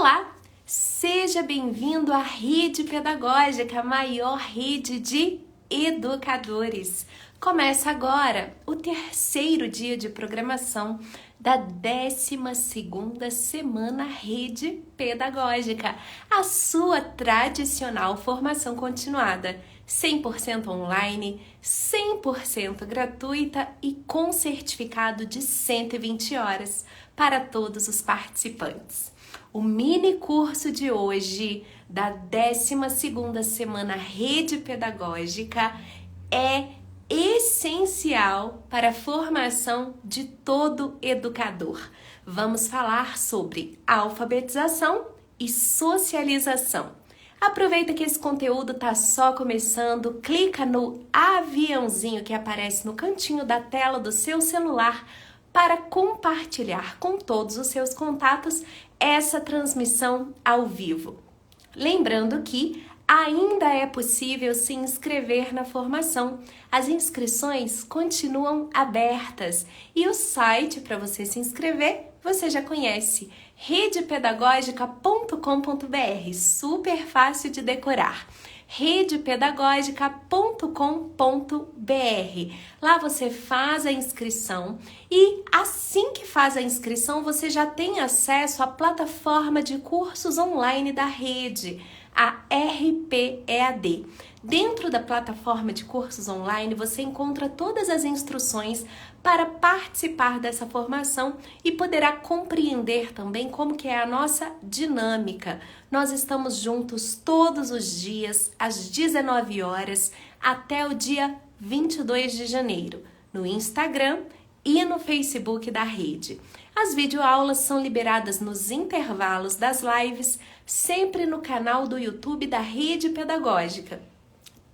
Olá! Seja bem-vindo à Rede Pedagógica, a maior rede de educadores. Começa agora o terceiro dia de programação da 12ª semana Rede Pedagógica, a sua tradicional formação continuada, 100% online, 100% gratuita e com certificado de 120 horas para todos os participantes. O mini curso de hoje da 12ª semana Rede Pedagógica é essencial para a formação de todo educador. Vamos falar sobre alfabetização e socialização. Aproveita que esse conteúdo está só começando, clica no aviãozinho que aparece no cantinho da tela do seu celular para compartilhar com todos os seus contatos essa transmissão ao vivo. Lembrando que ainda é possível se inscrever na formação. As inscrições continuam abertas e o site para você se inscrever você já conhece, redepedagógica.com.br, super fácil de decorar. redepedagógica.com.br. Lá você faz a inscrição e assim que faz a inscrição você já tem acesso à plataforma de cursos online da rede, a RPEAD. Dentro da plataforma de cursos online você encontra todas as instruções para participar dessa formação e poderá compreender também como que é a nossa dinâmica. Nós estamos juntos todos os dias, às 19 horas, até o dia 22 de janeiro, no Instagram e no Facebook da rede. As videoaulas são liberadas nos intervalos das lives, sempre no canal do YouTube da Rede Pedagógica.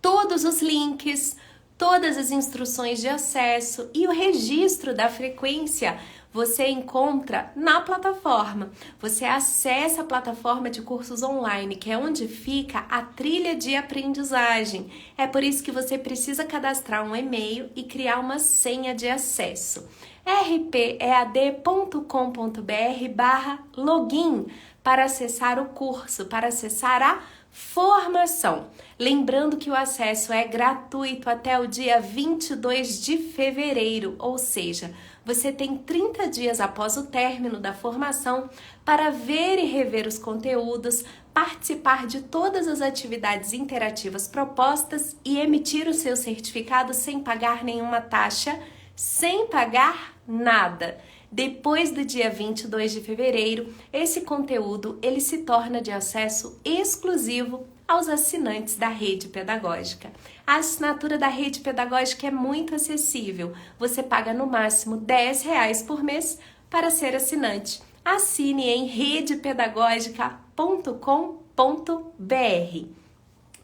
Todos os links, todas as instruções de acesso e o registro da frequência você encontra na plataforma. Você acessa a plataforma de cursos online, que é onde fica a trilha de aprendizagem. É por isso que você precisa cadastrar um e-mail e criar uma senha de acesso. rpead.com.br/login para acessar o curso, para acessar a formação. Lembrando que o acesso é gratuito até o dia 22 de fevereiro, ou seja, você tem 30 dias após o término da formação para ver e rever os conteúdos, participar de todas as atividades interativas propostas e emitir o seu certificado sem pagar nenhuma taxa, sem pagar nada. Depois do dia 22 de fevereiro, esse conteúdo ele se torna de acesso exclusivo aos assinantes da Rede Pedagógica. A assinatura da Rede Pedagógica é muito acessível. Você paga no máximo R$10 por mês para ser assinante. Assine em redepedagógica.com.br.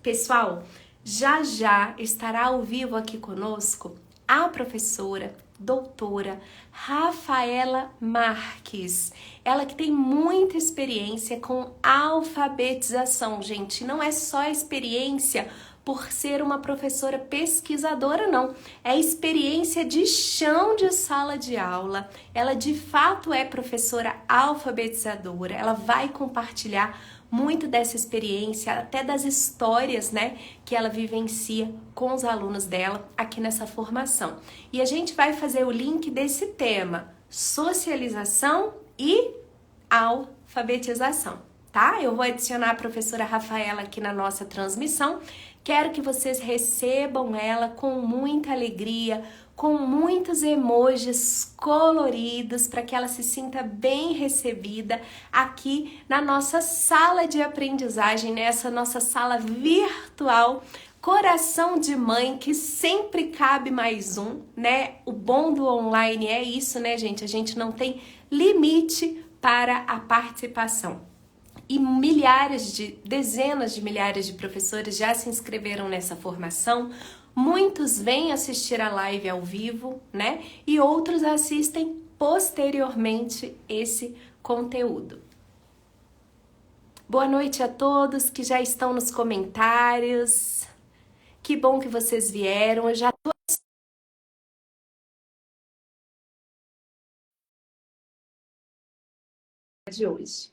Pessoal, já já estará ao vivo aqui conosco a professora doutora Rafaela Marques, ela que tem muita experiência com alfabetização, gente, não é só experiência por ser uma professora pesquisadora, não, é experiência de chão de sala de aula, ela de fato é professora alfabetizadora, ela vai compartilhar muito dessa experiência, até das histórias, né, que ela vivencia com os alunos dela aqui nessa formação. E a gente vai fazer o link desse tema, socialização e alfabetização, tá? Eu vou adicionar a professora Rafaela aqui na nossa transmissão. Quero que vocês recebam ela com muita alegria, com muitos emojis coloridos para que ela se sinta bem recebida aqui na nossa sala de aprendizagem, nessa nossa sala virtual, coração de mãe, que sempre cabe mais um, né? O bom do online é isso, né, gente? A gente não tem limite para a participação. E dezenas de milhares de professores já se inscreveram nessa formação. Muitos vêm assistir a live ao vivo, né? E outros assistem posteriormente esse conteúdo. Boa noite a todos que já estão nos comentários. Que bom que vocês vieram. Eu já tô de hoje.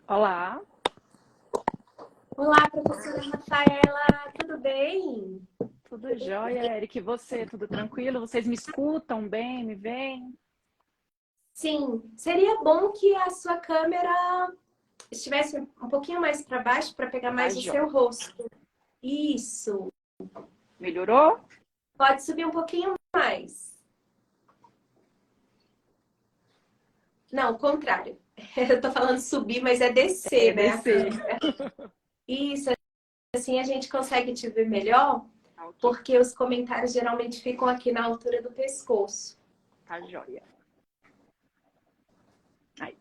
Olá, Olá, professora Rafaela, tudo bem? tudo jóia, Eric? E você, tudo tranquilo? Vocês me escutam bem, me veem? Sim, seria bom que a sua câmera estivesse um pouquinho mais para baixo para pegar Tá mais o seu jóia. rosto. Isso, Melhorou? pode subir um pouquinho mais. Não, o contrário. Eu tô falando subir, mas é É, descer, né, a descer. câmera. Isso, assim a gente consegue te ver melhor, Tá ok, porque os comentários geralmente ficam aqui na altura do pescoço. tá jóia. Aí,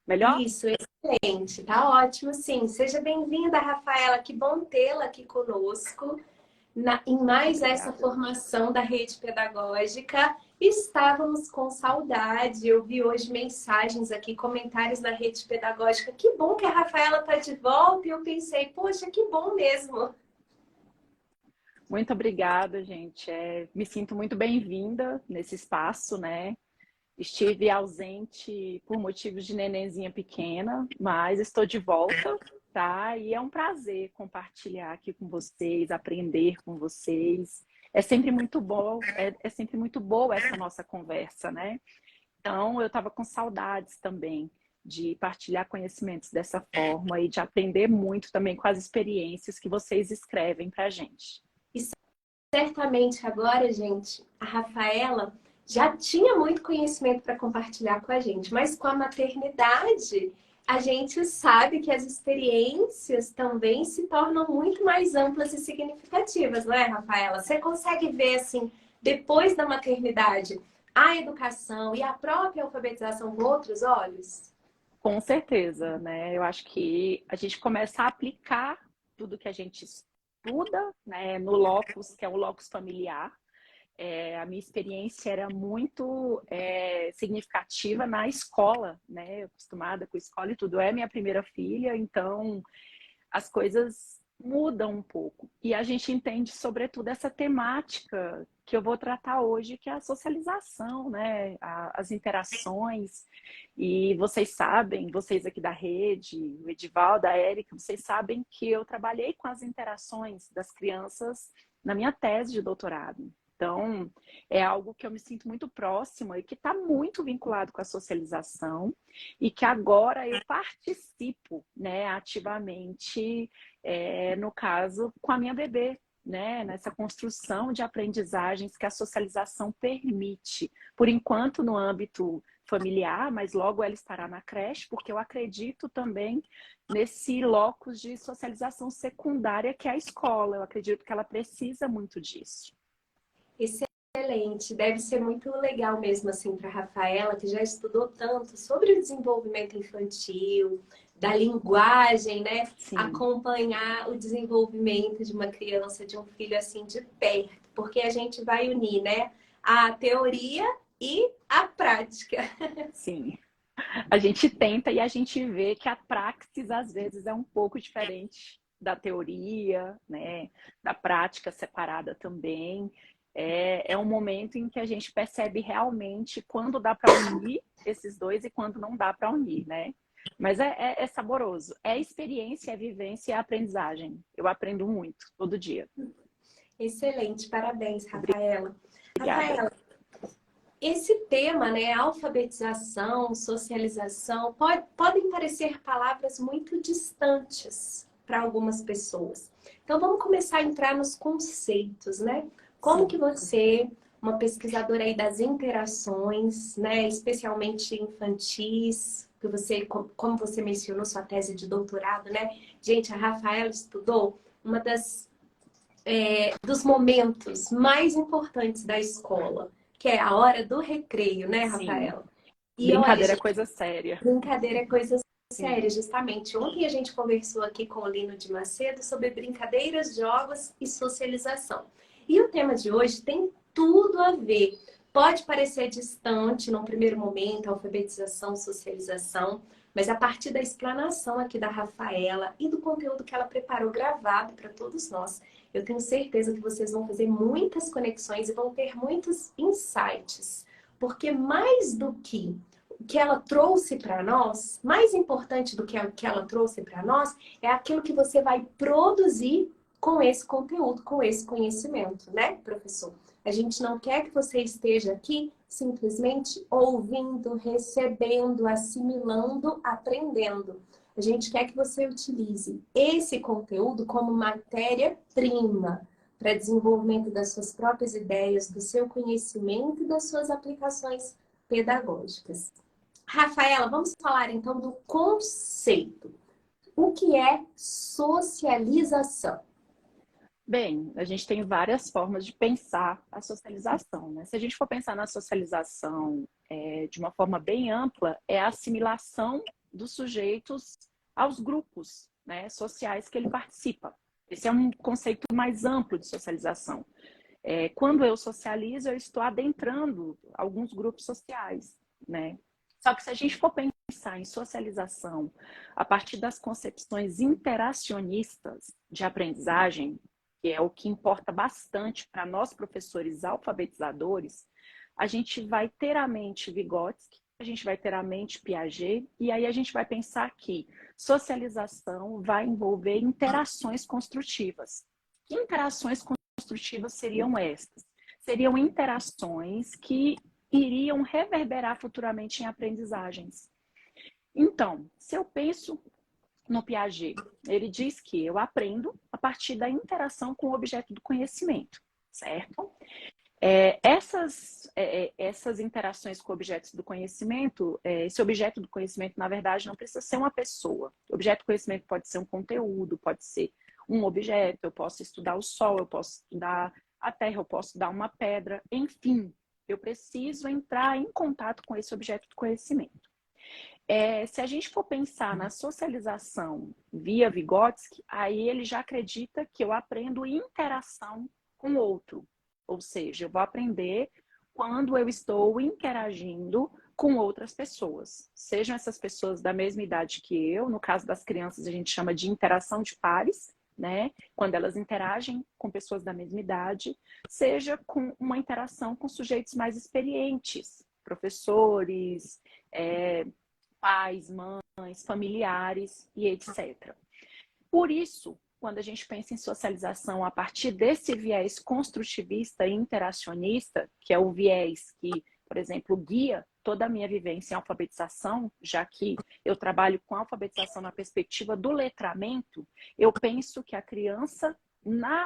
melhor? Isso, excelente, tá ótimo, sim. Seja bem-vinda, Rafaela, que bom tê-la aqui conosco em mais essa Obrigada. formação da rede pedagógica. Estávamos com saudade, eu vi hoje mensagens aqui, comentários na rede pedagógica. Que bom que a Rafaela está de volta e eu pensei, poxa, que bom mesmo. Muito obrigada, gente. Me sinto muito bem-vinda nesse espaço, né? Estive ausente por motivos de nenenzinha pequena, mas estou de volta, tá? E é um prazer compartilhar aqui com vocês, aprender com vocês. É sempre muito bom, é sempre muito boa essa nossa conversa, né? Então, eu estava com saudades também de partilhar conhecimentos dessa forma e de aprender muito também com as experiências que vocês escrevem para a gente. Certamente agora, gente, a Rafaela já tinha muito conhecimento para compartilhar com a gente, mas com a maternidade, a gente sabe que as experiências também se tornam muito mais amplas e significativas, não é, Rafaela? Você consegue ver, assim, depois da maternidade, a educação e a própria alfabetização com outros olhos? Com certeza, né? Eu acho que a gente começa a aplicar tudo que a gente estuda, né, no locus, que é o locus familiar. A minha experiência era muito significativa na escola, né? Eu acostumada com escola e tudo. É minha primeira filha, então as coisas mudam um pouco. E a gente entende, sobretudo, essa temática que eu vou tratar hoje, que é a socialização, né? As interações. E vocês sabem, vocês aqui da rede, o Edivaldo, a Érica, vocês sabem que eu trabalhei com as interações das crianças na minha tese de doutorado. Então, é algo que eu me sinto muito próxima e que está muito vinculado com a socialização e que agora eu participo, né, ativamente, no caso, com a minha bebê, né, nessa construção de aprendizagens que a socialização permite. Por enquanto, no âmbito familiar, mas logo ela estará na creche, porque eu acredito também nesse locus de socialização secundária que é a escola. Eu acredito que ela precisa muito disso. Excelente, deve ser muito legal mesmo assim para a Rafaela, que já estudou tanto sobre o desenvolvimento infantil, da linguagem, né? Sim, Acompanhar o desenvolvimento de uma criança, de um filho assim de perto, porque a gente vai unir, né? A teoria e a prática. sim. A gente tenta e a gente vê que a praxis, às vezes, é um pouco diferente da teoria, né? Da prática separada também. É um momento em que a gente percebe realmente quando dá para unir esses dois e quando não dá para unir, né? Mas é saboroso. É experiência, é vivência, é aprendizagem. Eu aprendo muito, todo dia. Excelente, parabéns, Rafaela. Obrigada. Rafaela, esse tema, né, alfabetização, socialização, podem parecer palavras muito distantes para algumas pessoas. Então, vamos começar a entrar nos conceitos, né? Como que Sim. você, uma pesquisadora aí das interações, né, especialmente infantis, que você, como você mencionou sua tese de doutorado, né? Gente, a Rafaela estudou uma dos momentos mais importantes da escola, que é a hora do recreio, né, Sim. Rafaela? E olha, Brincadeira é gente, coisa séria. brincadeira é coisa Sim. séria, justamente. Ontem a gente conversou aqui com o Lino de Macedo sobre brincadeiras, jogos e socialização. E o tema de hoje tem tudo a ver. Pode parecer distante num primeiro momento, alfabetização, socialização, mas a partir da explanação aqui da Rafaela e do conteúdo que ela preparou gravado para todos nós, eu tenho certeza que vocês vão fazer muitas conexões e vão ter muitos insights. Porque mais do que que ela trouxe para nós, mais importante do que o que ela trouxe para nós, é aquilo que você vai produzir com esse conteúdo, com esse conhecimento, né, professor? A gente não quer que você esteja aqui simplesmente ouvindo, recebendo, assimilando, aprendendo. A gente quer que você utilize esse conteúdo como matéria-prima para desenvolvimento das suas próprias ideias, do seu conhecimento e das suas aplicações pedagógicas. Rafaela, vamos falar então do conceito. O que é socialização? Bem, a gente tem várias formas de pensar a socialização, né? Se a gente for pensar na socialização de uma forma bem ampla, é a assimilação dos sujeitos aos grupos, né, sociais que ele participa. Esse é um conceito mais amplo de socialização. Quando eu socializo, eu estou adentrando alguns grupos sociais, né? Só que se a gente for pensar em socialização a partir das concepções interacionistas de aprendizagem, que é o que importa bastante para nós professores alfabetizadores, a gente vai ter a mente Vygotsky, a gente vai ter a mente Piaget, e aí a gente vai pensar que socialização vai envolver interações construtivas. Que interações construtivas seriam essas? Seriam interações que iriam reverberar futuramente em aprendizagens. Então, se eu penso no Piaget, ele diz que eu aprendo a partir da interação com o objeto do conhecimento, certo? Essas interações com objetos do conhecimento, esse objeto do conhecimento, na verdade, não precisa ser uma pessoa. O objeto do conhecimento pode ser um conteúdo, pode ser um objeto, eu posso estudar o sol, eu posso estudar a terra, eu posso estudar uma pedra, enfim, eu preciso entrar em contato com esse objeto do conhecimento. Se a gente for pensar na socialização via Vygotsky, aí ele já acredita que eu aprendo interação com o outro. Ou seja, eu vou aprender quando eu estou interagindo com outras pessoas. Sejam essas pessoas da mesma idade que eu, no caso das crianças a gente chama de interação de pares, né? Quando elas interagem com pessoas da mesma idade, seja com uma interação com sujeitos mais experientes, professores, pais, mães, familiares e etc. Por isso, quando a gente pensa em socialização a partir desse viés construtivista e interacionista, que é o viés que, por exemplo, guia toda a minha vivência em alfabetização, já que eu trabalho com alfabetização na perspectiva do letramento, eu penso que a criança,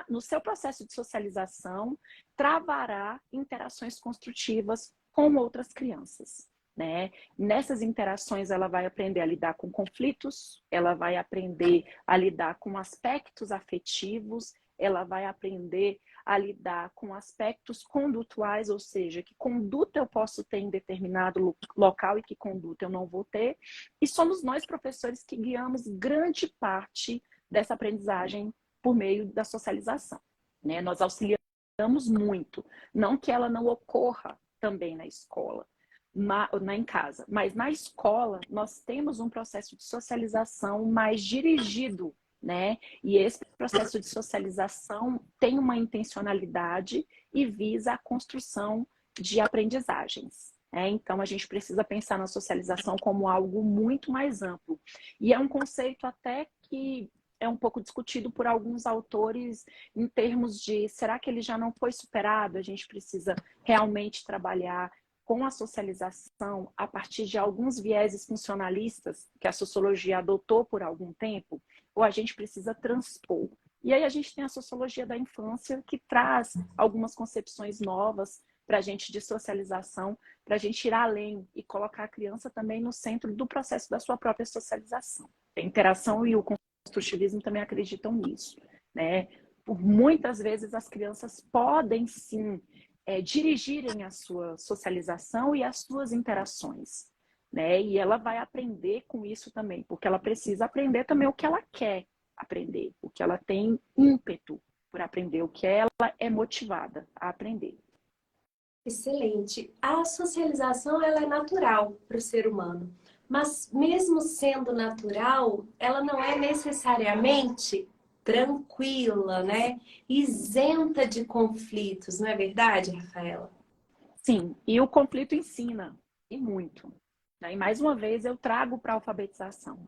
no seu processo de socialização, travará interações construtivas com outras crianças. Né? Nessas interações ela vai aprender a lidar com conflitos, ela vai aprender a lidar com aspectos afetivos, ela vai aprender a lidar com aspectos condutuais, ou seja, que conduta eu posso ter em determinado local e que conduta eu não vou ter. E somos nós, professores, que guiamos grande parte dessa aprendizagem por meio da socialização. Né? Nós auxiliamos muito, não que ela não ocorra também na escola, em casa, mas na escola nós temos um processo de socialização mais dirigido, né? E esse processo de socialização tem uma intencionalidade e visa a construção de aprendizagens. Então a gente precisa pensar na socialização como algo muito mais amplo. E é um conceito até que é um pouco discutido por alguns autores em termos de será que ele já não foi superado? A gente precisa realmente trabalhar com a socialização a partir de alguns vieses funcionalistas que a sociologia adotou por algum tempo, ou a gente precisa transpor. E aí a gente tem a sociologia da infância que traz algumas concepções novas para a gente de socialização, para a gente ir além e colocar a criança também no centro do processo da sua própria socialização. A interação e o construtivismo também acreditam nisso, né? Por muitas vezes as crianças podem sim dirigirem a sua socialização e as suas interações, né? E ela vai aprender com isso também, porque ela precisa aprender também o que ela quer aprender, o que ela tem ímpeto por aprender, o que ela é motivada a aprender. Excelente. A socialização ela é natural para o ser humano, mas mesmo sendo natural, ela não é necessariamente tranquila, né? Isenta de conflitos, não é verdade, Rafaela? Sim, e o conflito ensina, e muito. E mais uma vez eu trago para a alfabetização.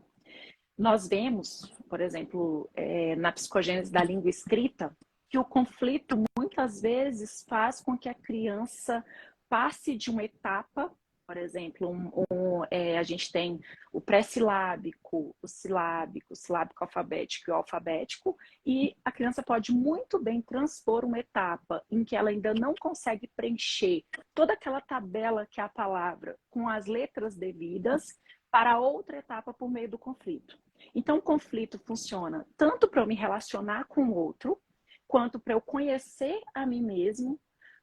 Nós vemos, por exemplo, na psicogênese da língua escrita, que o conflito muitas vezes faz com que a criança passe de uma etapa, por exemplo, a gente tem o pré-silábico, o silábico alfabético e o alfabético, e a criança pode muito bem transpor uma etapa em que ela ainda não consegue preencher toda aquela tabela que é a palavra com as letras devidas para outra etapa por meio do conflito. Então, o conflito funciona tanto para eu me relacionar com o outro, quanto para eu conhecer a mim mesmo,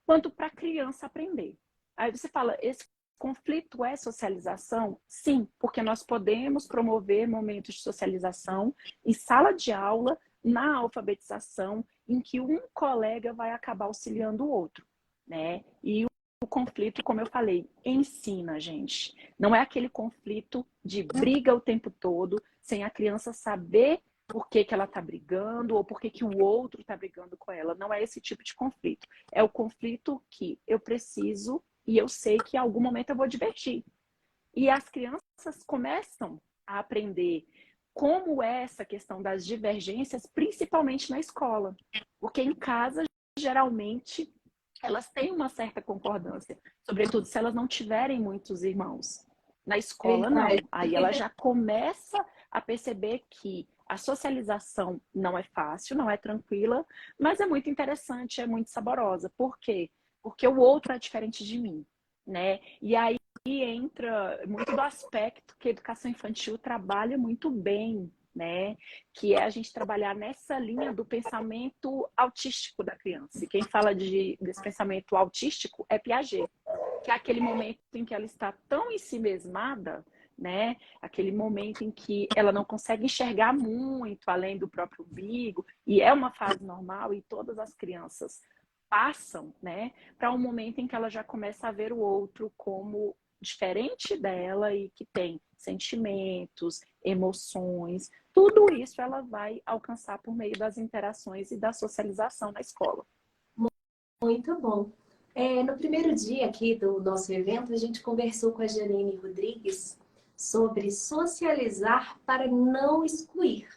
quanto para a criança aprender. Aí você fala, esse conflito é socialização? Sim, porque nós podemos promover momentos de socialização em sala de aula, na alfabetização, em que um colega vai acabar auxiliando o outro, né? E o conflito, como eu falei, ensina, gente. Não é aquele conflito de briga o tempo todo, sem a criança saber por que ela está brigando ou por que o outro está brigando com ela. Não é esse tipo de conflito. É o conflito que eu preciso e eu sei que em algum momento eu vou divertir. E as crianças começam a aprender como é essa questão das divergências, principalmente na escola. Porque em casa, geralmente, elas têm uma certa concordância, sobretudo se elas não tiverem muitos irmãos. Na escola, não. Aí ela já começa a perceber que a socialização não é fácil, não é tranquila, mas é muito interessante, é muito saborosa. Por quê? Porque o outro é diferente de mim, né? E aí entra muito do aspecto que a educação infantil trabalha muito bem, né? Que é a gente trabalhar nessa linha do pensamento autístico da criança. E quem fala desse pensamento autístico é Piaget, que é aquele momento em que ela está tão em si mesmada, né? Aquele momento em que ela não consegue enxergar muito além do próprio umbigo, e é uma fase normal e todas as crianças passam, né, para um momento em que ela já começa a ver o outro como diferente dela e que tem sentimentos, emoções, tudo isso ela vai alcançar por meio das interações e da socialização na escola. Muito bom. No primeiro dia aqui do nosso evento, a gente conversou com a Janine Rodrigues sobre socializar para não excluir.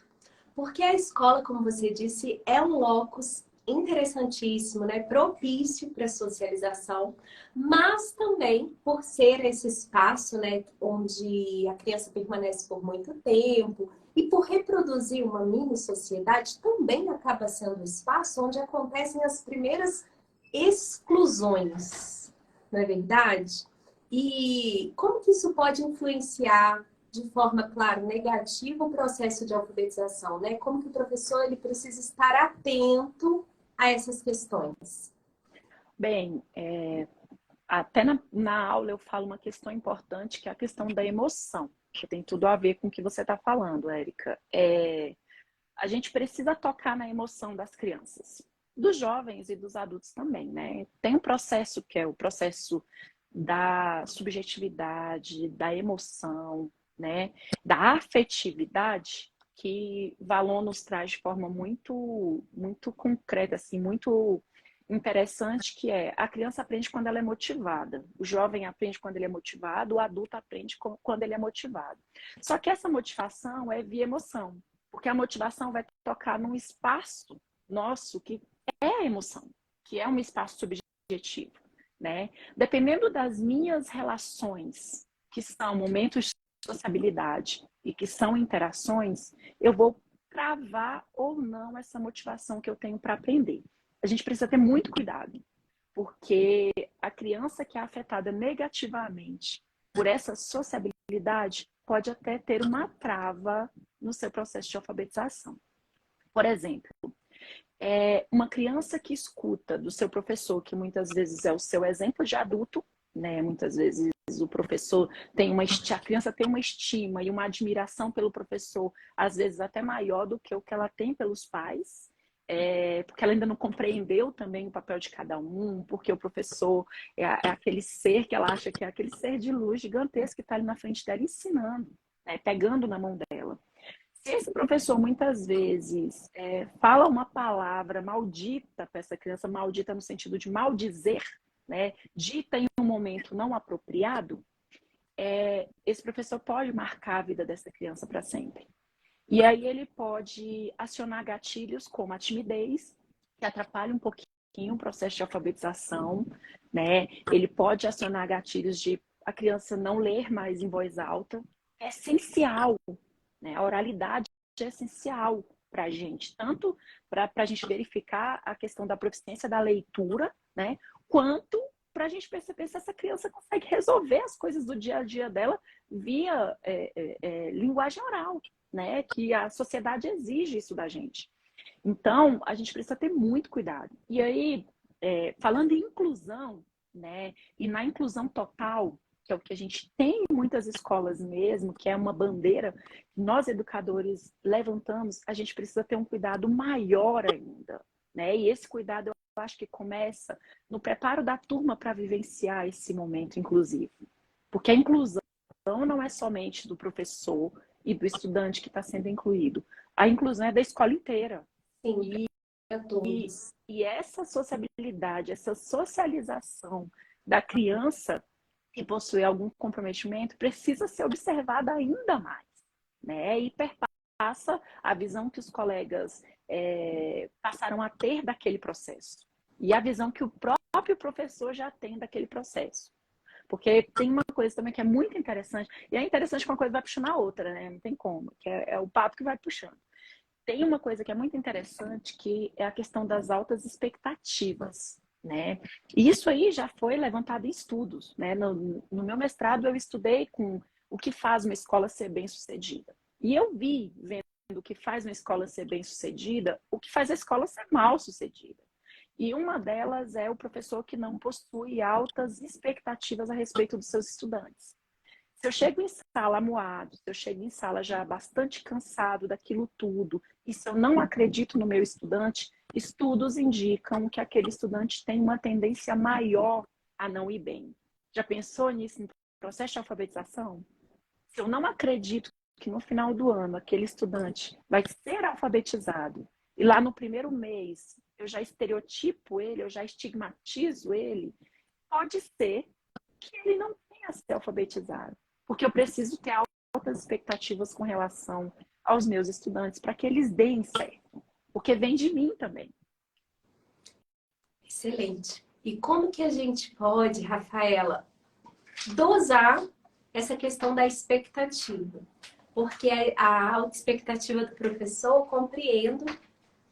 Porque a escola, como você disse, é um locus interessantíssimo, né? Propício para socialização, mas também por ser esse espaço, né, onde a criança permanece por muito tempo e por reproduzir uma mini sociedade, também acaba sendo um espaço onde acontecem as primeiras exclusões, não é verdade? E como que isso pode influenciar de forma, claro, negativa o processo de alfabetização, né? Como que o professor ele precisa estar atento a essas questões? Bem, até na aula eu falo uma questão importante, que é a questão da emoção, que tem tudo a ver com o que você está falando, Érica. A gente precisa tocar na emoção das crianças, dos jovens e dos adultos também, né? Tem um processo que é o processo da subjetividade, da emoção, né? Da afetividade, que Valon nos traz de forma muito, muito concreta, assim, muito interessante, que é a criança aprende quando ela é motivada, o jovem aprende quando ele é motivado, o adulto aprende quando ele é motivado. Só que essa motivação é via emoção, porque a motivação vai tocar num espaço nosso que é a emoção, que é um espaço subjetivo, né? Dependendo das minhas relações, que são momentos de sociabilidade e que são interações, eu vou travar ou não essa motivação que eu tenho para aprender. A gente precisa ter muito cuidado, porque a criança que é afetada negativamente por essa sociabilidade pode até ter uma trava no seu processo de alfabetização. Por exemplo, uma criança que escuta do seu professor, que muitas vezes é o seu exemplo de adulto, né? Muitas vezes o professor a criança tem uma estima e uma admiração pelo professor, às vezes até maior do que o que ela tem pelos pais. Porque ela ainda não compreendeu também o papel de cada um, porque o professor é aquele ser que ela acha que é aquele ser de luz gigantesco que está ali na frente dela ensinando, né, pegando na mão dela. Se esse professor muitas vezes fala uma palavra maldita para essa criança, maldita no sentido de maldizer, né, dita em um momento não apropriado, esse professor pode marcar a vida dessa criança para sempre. E aí ele pode acionar gatilhos como a timidez, que atrapalha um pouquinho o processo de alfabetização, né? Ele pode acionar gatilhos de a criança não ler mais em voz alta. É essencial, né? A oralidade é essencial para a gente, tanto para a gente verificar a questão da proficiência da leitura, né? Quanto para a gente perceber se essa criança consegue resolver as coisas do dia a dia dela via linguagem oral, né? Que a sociedade exige isso da gente. Então, a gente precisa ter muito cuidado. E aí, falando em inclusão, né? E na inclusão total, que é o que a gente tem em muitas escolas mesmo, que é uma bandeira que nós educadores levantamos, a gente precisa ter um cuidado maior ainda, né? E esse cuidado eu acho que começa no preparo da turma para vivenciar esse momento inclusivo. Porque a inclusão não é somente do professor e do estudante que está sendo incluído. A inclusão é da escola inteira. Sim, para todos. E essa sociabilidade, essa socialização da criança que possui algum comprometimento precisa ser observada ainda mais, né? E perpassa a visão que os colegas passaram a ter daquele processo e a visão que o próprio professor já tem daquele processo. Porque tem uma coisa também que é muito interessante, e é interessante que uma coisa vai puxando a outra, né? Não tem como, que é o papo que vai puxando. Tem uma coisa que é muito interessante, que é a questão das altas expectativas, né? E isso aí já foi levantado em estudos, né? No meu mestrado eu estudei com o que faz uma escola ser bem-sucedida. E eu vi, vendo o que faz uma escola ser bem-sucedida, o que faz a escola ser mal-sucedida. E uma delas é o professor que não possui altas expectativas a respeito dos seus estudantes. Se eu chego em sala amuado, se eu chego em sala já bastante cansado daquilo tudo, e se eu não acredito no meu estudante, estudos indicam que aquele estudante tem uma tendência maior a não ir bem. Já pensou nisso no processo de alfabetização? Se eu não acredito que no final do ano aquele estudante vai ser alfabetizado, e lá no primeiro mês eu já estereotipo ele, eu já estigmatizo ele, pode ser que ele não venha a ser alfabetizado. Porque eu preciso ter altas expectativas com relação aos meus estudantes para que eles deem certo. Porque vem de mim também. Excelente. E como que a gente pode, Rafaela, dosar essa questão da expectativa? Porque a alta expectativa do professor, eu compreendo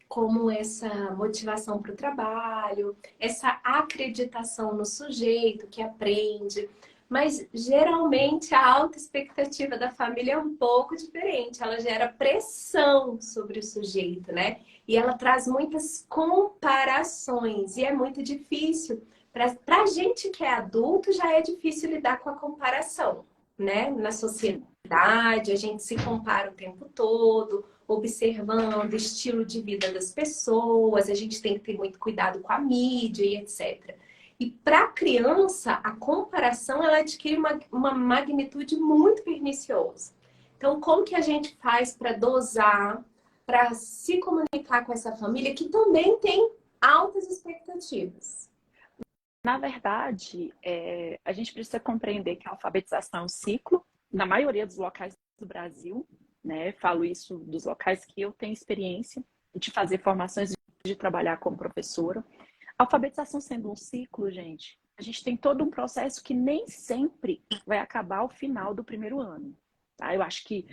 como essa motivação para o trabalho, essa acreditação no sujeito que aprende. Mas geralmente a alta expectativa da família é um pouco diferente. Ela gera pressão sobre o sujeito, né? E ela traz muitas comparações. E é muito difícil. Para a gente que é adulto, já é difícil lidar com a comparação, né? Na sociedade, a gente se compara o tempo todo, observando o estilo de vida das pessoas, a gente tem que ter muito cuidado com a mídia e etc. E para a criança, a comparação ela adquire uma magnitude muito perniciosa. Então, como que a gente faz para dosar, para se comunicar com essa família que também tem altas expectativas? Na verdade, a gente precisa compreender que a alfabetização é um ciclo, na maioria dos locais do Brasil, né? Falo isso dos locais que eu tenho experiência de fazer formações, de trabalhar como professora. A alfabetização sendo um ciclo, gente, a gente tem todo um processo que nem sempre vai acabar ao final do primeiro ano. Tá? Eu acho que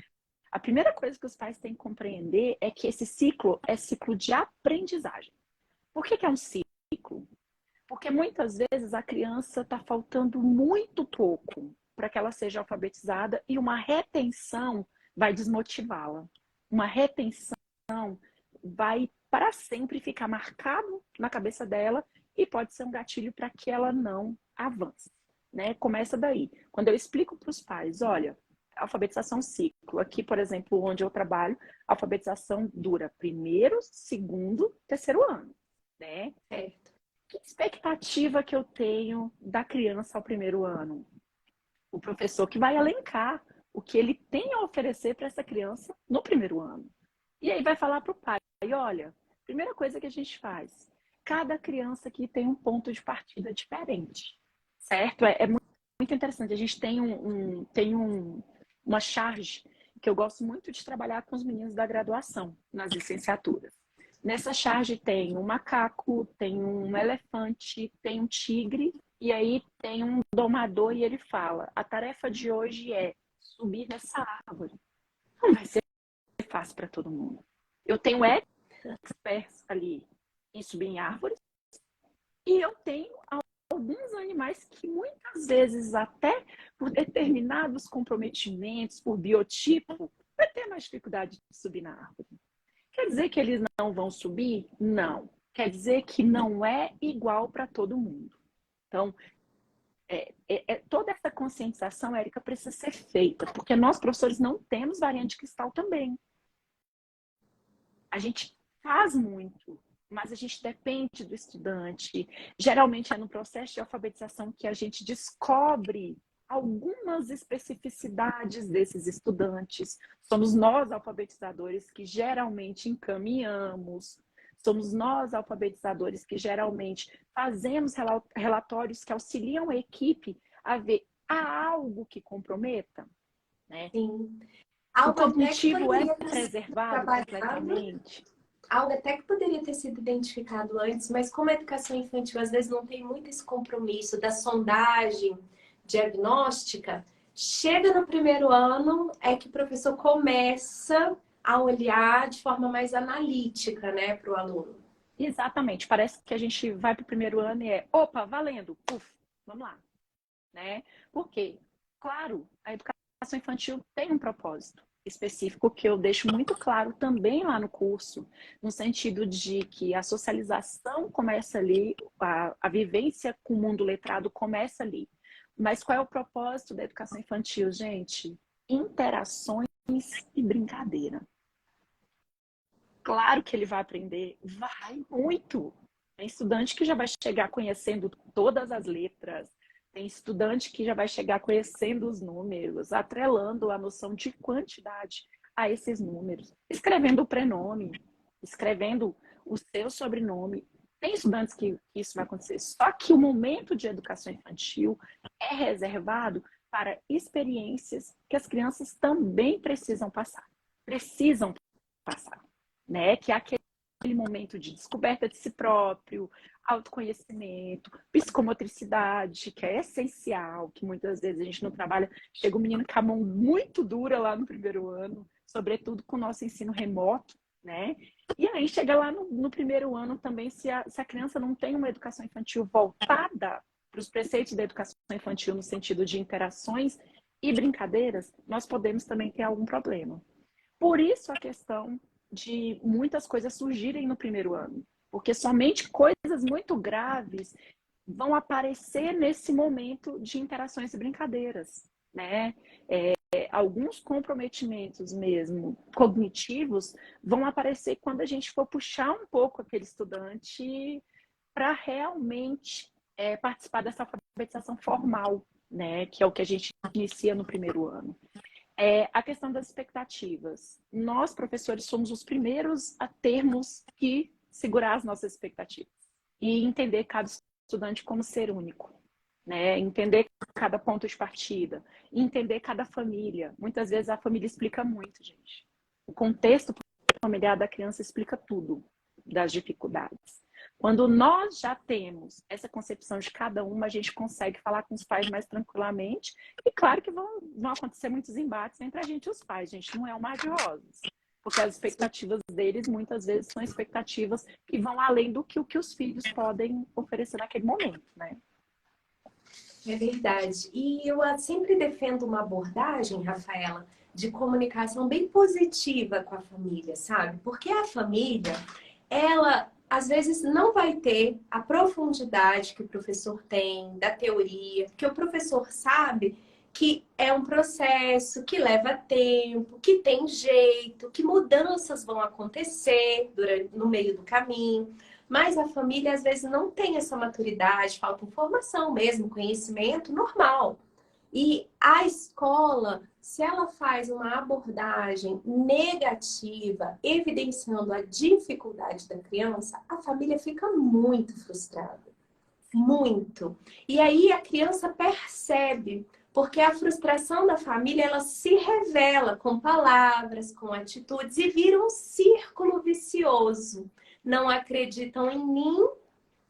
a primeira coisa que os pais têm que compreender é que esse ciclo é ciclo de aprendizagem. Por que é um ciclo? Porque muitas vezes a criança está faltando muito pouco para que ela seja alfabetizada e uma retenção vai desmotivá-la. Uma retenção vai para sempre ficar marcado na cabeça dela e pode ser um gatilho para que ela não avance, né? Começa daí. Quando eu explico para os pais, olha, alfabetização ciclo. Aqui, por exemplo, onde eu trabalho, a alfabetização dura primeiro, segundo, terceiro ano, né? Certo. Que expectativa que eu tenho da criança ao primeiro ano? O professor que vai elencar o que ele tem a oferecer para essa criança no primeiro ano. E aí vai falar para o pai, olha, primeira coisa que a gente faz, cada criança aqui tem um ponto de partida diferente, certo? É muito muito interessante. A gente tem uma charge que eu gosto muito de trabalhar com os meninos da graduação, nas licenciaturas. Nessa charge tem um macaco, tem um elefante, tem um tigre, e aí tem um domador e ele fala: a tarefa de hoje é subir nessa árvore. Não vai ser fácil para todo mundo. Eu tenho experts ali em subir em árvores, e eu tenho alguns animais que muitas vezes, até por determinados comprometimentos, por biotipo, vai ter mais dificuldade de subir na árvore. Quer dizer que eles não vão subir? Não. Quer dizer que não é igual para todo mundo. Então, toda essa conscientização, Érica, precisa ser feita, porque nós, professores, não temos variante de cristal também. A gente faz muito, mas a gente depende do estudante. Geralmente é no processo de alfabetização que a gente descobre algumas especificidades desses estudantes. Somos nós, alfabetizadores, que geralmente encaminhamos. Somos nós, alfabetizadores, que geralmente fazemos relatórios que auxiliam a equipe a ver: há algo que comprometa? Né? Sim. O cognitivo é preservado completamente. Algo até que poderia ter sido identificado antes, mas como a educação infantil às vezes não tem muito esse compromisso da sondagem diagnóstica, chega no primeiro ano é que o professor começa a olhar de forma mais analítica, né, para o aluno. Exatamente. Parece que a gente vai para o primeiro ano e opa, valendo, puf, vamos lá. Né? Por quê? Claro, a educação infantil tem um propósito específico que eu deixo muito claro também lá no curso, no sentido de que a socialização começa ali, a vivência com o mundo letrado começa ali. Mas qual é o propósito da educação infantil, gente? Interações e brincadeira. Claro que ele vai aprender, vai muito. Tem estudante que já vai chegar conhecendo todas as letras, tem estudante que já vai chegar conhecendo os números, atrelando a noção de quantidade a esses números, escrevendo o prenome, escrevendo o seu sobrenome. Tem estudantes que isso vai acontecer. Só que o momento de educação infantil é reservado para experiências que as crianças também precisam passar. Né? Que é aquele momento de descoberta de si próprio, autoconhecimento, psicomotricidade, que é essencial, que muitas vezes a gente não trabalha. Chega um menino com a mão muito dura lá no primeiro ano, sobretudo com o nosso ensino remoto, né? E aí chega lá no primeiro ano também, se a criança não tem uma educação infantil voltada para os preceitos da educação infantil no sentido de interações e brincadeiras, nós podemos também ter algum problema. Por isso a questão de muitas coisas surgirem no primeiro ano, porque somente coisas muito graves vão aparecer nesse momento de interações e brincadeiras, né? Alguns comprometimentos mesmo cognitivos vão aparecer quando a gente for puxar um pouco aquele estudante para realmente participar dessa alfabetização formal, né? Que é o que a gente inicia no primeiro ano. A questão das expectativas. Nós, professores, somos os primeiros a termos que segurar as nossas expectativas e entender cada estudante como ser único, né? Entender cada ponto de partida, entender cada família. Muitas vezes a família explica muito, gente. O contexto familiar da criança explica tudo das dificuldades. Quando nós já temos essa concepção de cada uma, a gente consegue falar com os pais mais tranquilamente. E claro que vão acontecer muitos embates entre a gente e os pais. A gente não é um mar de rosas. Porque as expectativas deles, muitas vezes, são expectativas que vão além do que os filhos podem oferecer naquele momento, né? É verdade. E eu sempre defendo uma abordagem, Rafaela, de comunicação bem positiva com a família, sabe? Porque a família, ela às vezes não vai ter a profundidade que o professor tem da teoria, porque o professor sabe que é um processo que leva tempo, que tem jeito, que mudanças vão acontecer no meio do caminho. Mas a família às vezes não tem essa maturidade, falta informação mesmo, conhecimento normal. E a escola, se ela faz uma abordagem negativa, evidenciando a dificuldade da criança, a família fica muito frustrada. Muito. E aí a criança percebe, porque a frustração da família ela se revela com palavras, com atitudes e vira um círculo vicioso. Não acreditam em mim,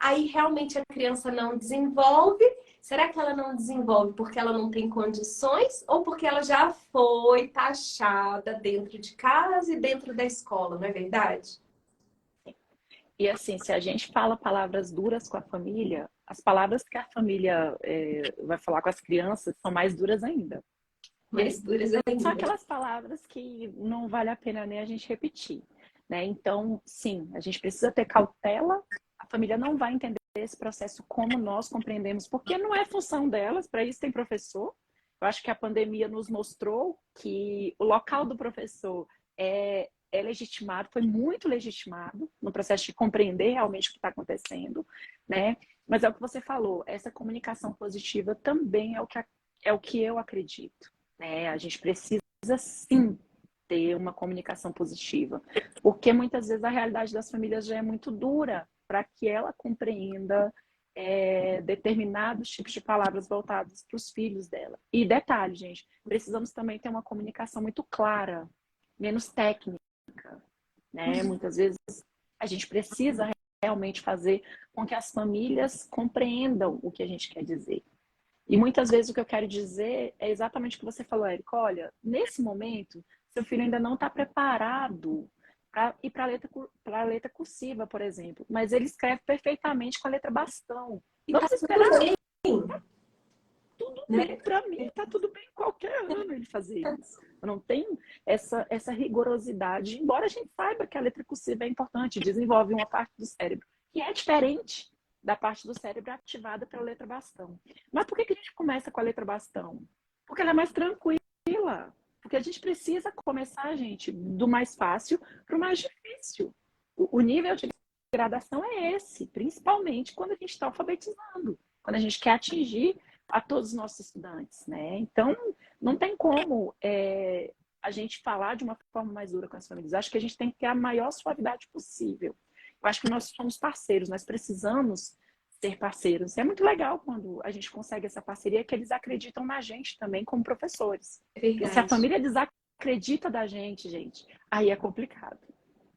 aí realmente a criança não desenvolve. Será que ela não desenvolve porque ela não tem condições ou porque ela já foi taxada dentro de casa e dentro da escola, não é verdade? E assim, se a gente fala palavras duras com a família, as palavras que a família vai falar com as crianças são mais duras ainda. Mais duras São ainda. aquelas palavras que não vale a pena nem a gente repetir, né? Então, sim, a gente precisa ter cautela. A família não vai entender esse processo como nós compreendemos, porque não é função delas, para isso tem professor. Eu acho que a pandemia nos mostrou que o local do professor é legitimado, foi muito legitimado no processo de compreender realmente o que está acontecendo, né? Mas é o que você falou, essa comunicação positiva também é o que eu acredito, né? A gente precisa sim ter uma comunicação positiva, porque muitas vezes a realidade das famílias já é muito dura para que ela compreenda determinados tipos de palavras voltadas para os filhos dela. E detalhe, gente, precisamos também ter uma comunicação muito clara, menos técnica, né? Muitas vezes a gente precisa realmente fazer com que as famílias compreendam o que a gente quer dizer. E muitas vezes o que eu quero dizer é exatamente o que você falou, Érica. Olha, nesse momento, seu filho ainda não está preparado para ir para a letra cursiva, por exemplo. Mas ele escreve perfeitamente com a letra bastão. E tá Vamos tudo esperar. bem, Tudo bem, né? para mim está tudo bem qualquer ano ele fazer isso. Eu não tenho essa rigorosidade, embora a gente saiba que a letra cursiva é importante, desenvolve uma parte do cérebro que é diferente da parte do cérebro ativada pela letra bastão. Mas por que a gente começa com a letra bastão? Porque ela é mais tranquila. Porque a gente precisa começar, gente, do mais fácil para o mais difícil. O nível de gradação é esse, principalmente quando a gente está alfabetizando, quando a gente quer atingir a todos os nossos estudantes, né? Então, não tem como a gente falar de uma forma mais dura com as famílias. Acho que a gente tem que ter a maior suavidade possível. Eu acho que nós somos parceiros, nós precisamos ser parceiros. É muito legal quando a gente consegue essa parceria, que eles acreditam na gente também como professores. É Porque se a verdade. família desacredita da gente, aí é complicado.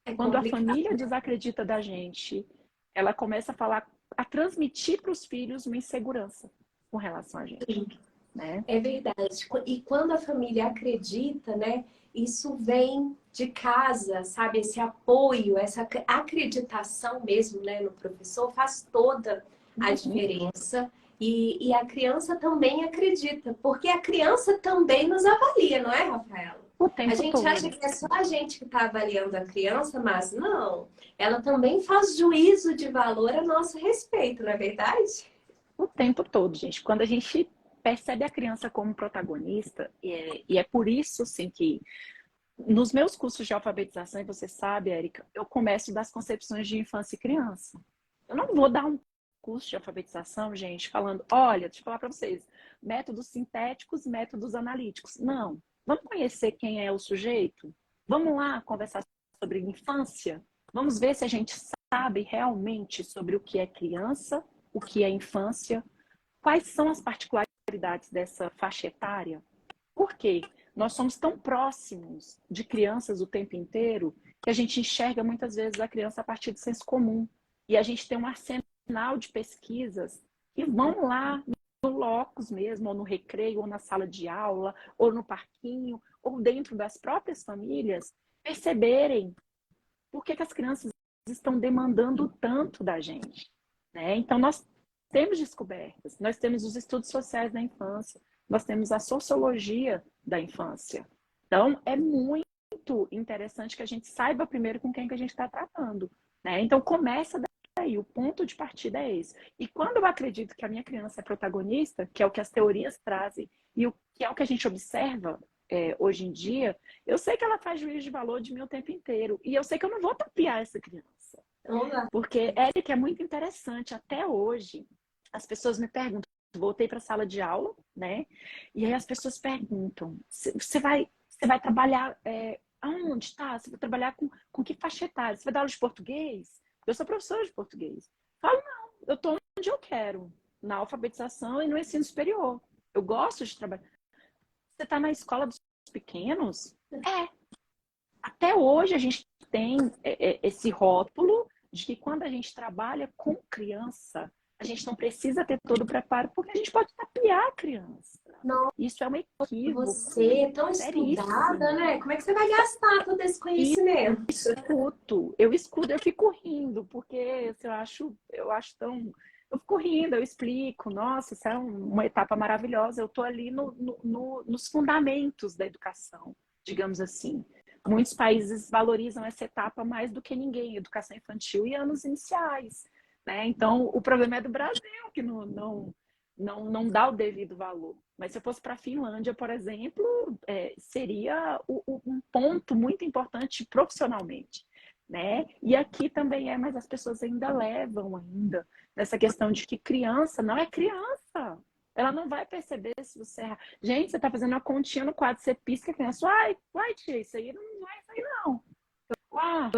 É Quando a complicado. família desacredita da gente, ela começa a falar, a transmitir para os filhos uma insegurança com relação a gente, né? É verdade. E quando a família acredita, né? Isso vem de casa, sabe? Esse apoio, essa acreditação mesmo, né, no professor faz toda a Uhum. diferença. E a criança também acredita, porque a criança também nos avalia, não é, Rafaela? O A tempo gente acha todo. que é só a gente que está avaliando a criança, mas não. Ela também faz juízo de valor a nosso respeito, não é verdade? O tempo todo, gente. Quando a gente percebe a criança como protagonista, e é por isso, assim, que nos meus cursos de alfabetização, e você sabe, Érica, eu começo das concepções de infância e criança. Eu não vou dar um curso de alfabetização, gente, falando, olha, deixa eu falar para vocês, métodos sintéticos, métodos analíticos. Não. Vamos conhecer quem é o sujeito? Vamos lá conversar sobre infância? Vamos ver se a gente sabe realmente sobre o que é criança, o que é infância, quais são as particularidades dessa faixa etária. Por quê? Nós somos tão próximos de crianças o tempo inteiro que a gente enxerga muitas vezes a criança a partir do senso comum. E a gente tem um arsenal de pesquisas que vão lá no locus mesmo, ou no recreio, ou na sala de aula, ou no parquinho, ou dentro das próprias famílias, perceberem por que as crianças estão demandando tanto da gente, né? Então, nós temos descobertas, nós temos os estudos sociais da infância, nós temos a sociologia da infância. Então, é muito interessante que a gente saiba primeiro com quem que a gente está tratando, né? Então, começa daí, o ponto de partida é esse. E quando eu acredito que a minha criança é protagonista, que é o que as teorias trazem, e o que é o que a gente observa hoje em dia, eu sei que ela faz juízo de valor de mim o tempo inteiro. E eu sei que eu não vou tapear essa criança. Vamos lá. Porque, Érica, é muito interessante. Até hoje, as pessoas me perguntam, voltei para a sala de aula, né? E aí as pessoas perguntam, você vai trabalhar aonde, tá? Você vai trabalhar com que faixa etária? Você vai dar aula de português? Eu sou professora de português. Eu falo, não, eu estou eu quero, na alfabetização e no ensino superior. Eu gosto de trabalhar. Você está na escola dos pequenos? Até hoje a gente tem esse rótulo de que quando a gente trabalha com criança, a gente não precisa ter todo o preparo, porque a gente pode tapear a criança. Não, Isso é um equívoco você é tão estudada, né? Como é que você vai gastar todo esse conhecimento? Eu escuto, eu fico rindo, porque assim, eu acho tão. Eu fico rindo, eu explico, nossa, isso é uma etapa maravilhosa. Eu estou ali nos fundamentos da educação, digamos assim. Muitos países valorizam essa etapa mais do que ninguém, educação infantil e anos iniciais, né? Então, o problema é do Brasil, que não dá o devido valor. Mas se eu fosse para a Finlândia, por exemplo, seria um ponto muito importante profissionalmente, né? E aqui também mas as pessoas ainda levam nessa questão de que criança não é criança. Ela não vai perceber se você erra. Gente, você está fazendo uma continha no quadro, você pisca a criança, vai, tia, isso aí não vai sair, não. Ah,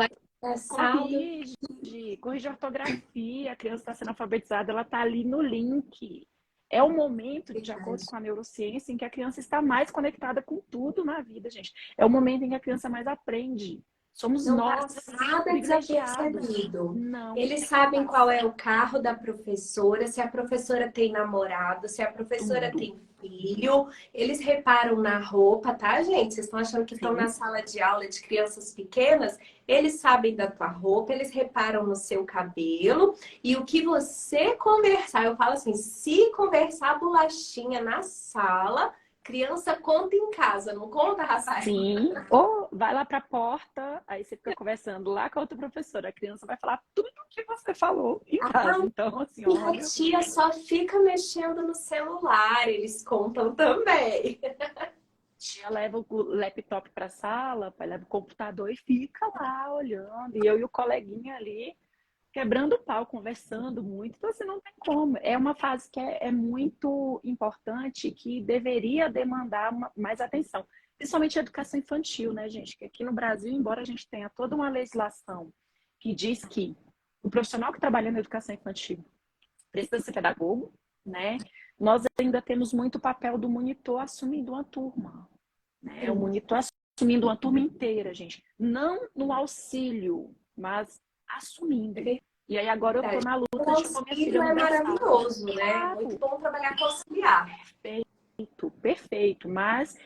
corrige a ortografia, a criança está sendo alfabetizada, ela está ali no link. É o momento, de acordo com a neurociência, em que a criança está mais conectada com tudo na vida, gente. É o momento em que a criança mais aprende. Somos Não nós, passa nada privilegiados. desapercebido. Não. Eles sabem qual é o carro da professora, se a professora tem namorado, se a professora Tudo. tem filho. Eles reparam na roupa, tá, gente? Vocês estão achando que estão Sim. na sala de aula de crianças pequenas? Eles sabem da tua roupa, eles reparam no seu cabelo. E o que você conversar, eu falo assim, se conversar bolachinha na sala, criança conta em casa, não conta, Rafael? Sim, ou vai lá para a porta, aí você fica conversando lá com a outra professora, a criança vai falar tudo o que você falou em casa. Então, assim, Minha olha. tia só fica mexendo no celular, eles contam também. Tia leva o laptop para a sala, pai leva o computador e fica lá olhando. E eu e o coleguinha ali quebrando o pau, conversando muito. Então, assim, não tem como. É uma fase que é muito importante, que deveria demandar mais atenção. Principalmente a educação infantil, né, gente? Que aqui no Brasil, embora a gente tenha toda uma legislação que diz que o profissional que trabalha na educação infantil precisa ser pedagogo, né? Nós ainda temos muito o papel do monitor assumindo uma turma, né? O monitor assumindo uma turma inteira, gente. Não no auxílio, mas assumindo. E aí agora eu tô na luta O de pôr minha filha auxílio no é berçário. maravilhoso, né? Claro. Muito bom trabalhar com auxiliar. Perfeito. Mas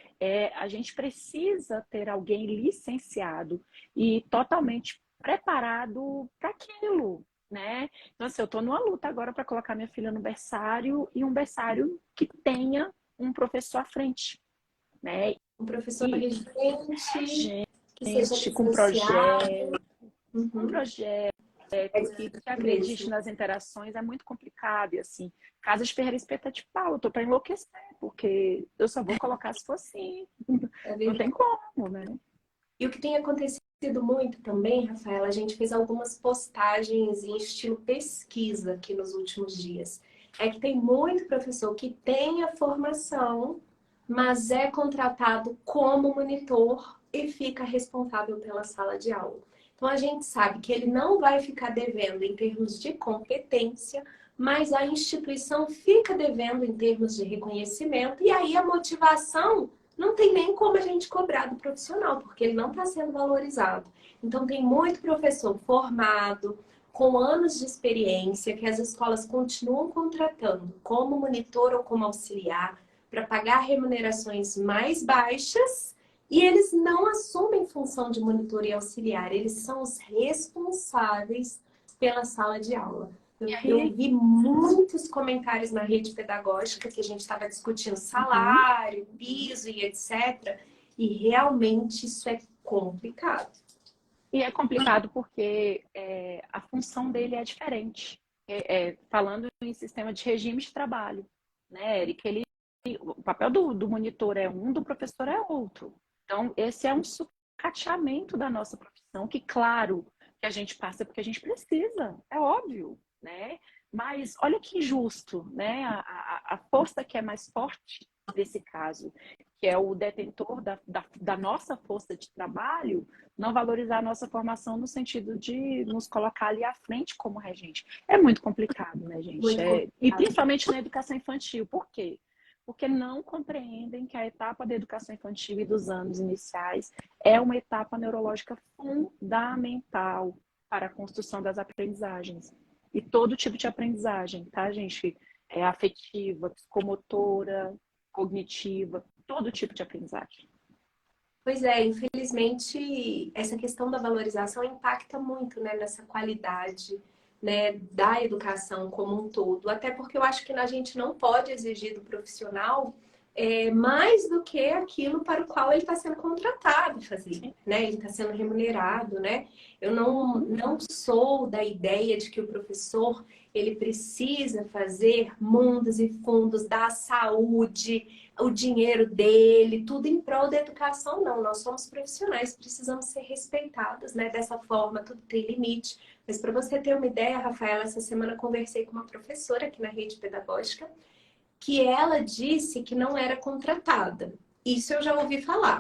a gente precisa ter alguém licenciado e totalmente preparado para aquilo, né? Então, assim, eu tô numa luta agora para colocar minha filha no berçário, e um berçário que tenha um professor à frente, né? Um professor regente, que seja Com licenciado. um projeto que acredite nas interações. É muito complicado. E assim, casa de ferreira espeta de pau, eu tô para enlouquecer, porque eu só vou colocar se for assim. Não tem como, né? E o que tem acontecido muito também, Rafaela, a gente fez algumas postagens em estilo pesquisa aqui nos últimos dias. É que tem muito professor que tem a formação, mas é contratado como monitor e fica responsável pela sala de aula. Então a gente sabe que ele não vai ficar devendo em termos de competência, mas a instituição fica devendo em termos de reconhecimento, e aí a motivação não tem nem como a gente cobrar do profissional, porque ele não está sendo valorizado. Então tem muito professor formado, com anos de experiência, que as escolas continuam contratando como monitor ou como auxiliar, para pagar remunerações mais baixas, e eles não assumem função de monitor e auxiliar, eles são os responsáveis pela sala de aula. Eu vi muitos comentários na rede pedagógica que a gente estava discutindo salário, piso e etc. E realmente isso é complicado. E é complicado porque a função dele é diferente. Falando em sistema de regime de trabalho, né, Eric? O papel do monitor é um, do professor é outro. Então, esse é um sucateamento da nossa profissão, que, claro, que a gente passa porque a gente precisa, é óbvio, né? Mas olha que injusto, né? A força que é mais forte desse caso, que é o detentor da nossa força de trabalho, não valorizar a nossa formação no sentido de nos colocar ali à frente como regente. É muito complicado, né, gente? Muito complicado. E principalmente na educação infantil. Por quê? Porque não compreendem que a etapa da educação infantil e dos anos iniciais é uma etapa neurológica fundamental para a construção das aprendizagens. E todo tipo de aprendizagem, tá, gente? É afetiva, psicomotora, cognitiva, todo tipo de aprendizagem. Pois é, infelizmente, essa questão da valorização impacta muito, né, nessa qualidade, né, da educação como um todo. Até porque eu acho que a gente não pode exigir do profissional mais do que aquilo para o qual ele está sendo contratado a fazer, né? Ele está sendo remunerado, né? Eu não sou da ideia de que o professor ele precisa fazer mundos e fundos da saúde, o dinheiro dele, tudo em prol da educação, não. Nós somos profissionais, precisamos ser respeitados, né? Dessa forma, tudo tem limite. Mas para você ter uma ideia, Rafaela, essa semana eu conversei com uma professora aqui na rede pedagógica que ela disse que não era contratada. Isso eu já ouvi falar.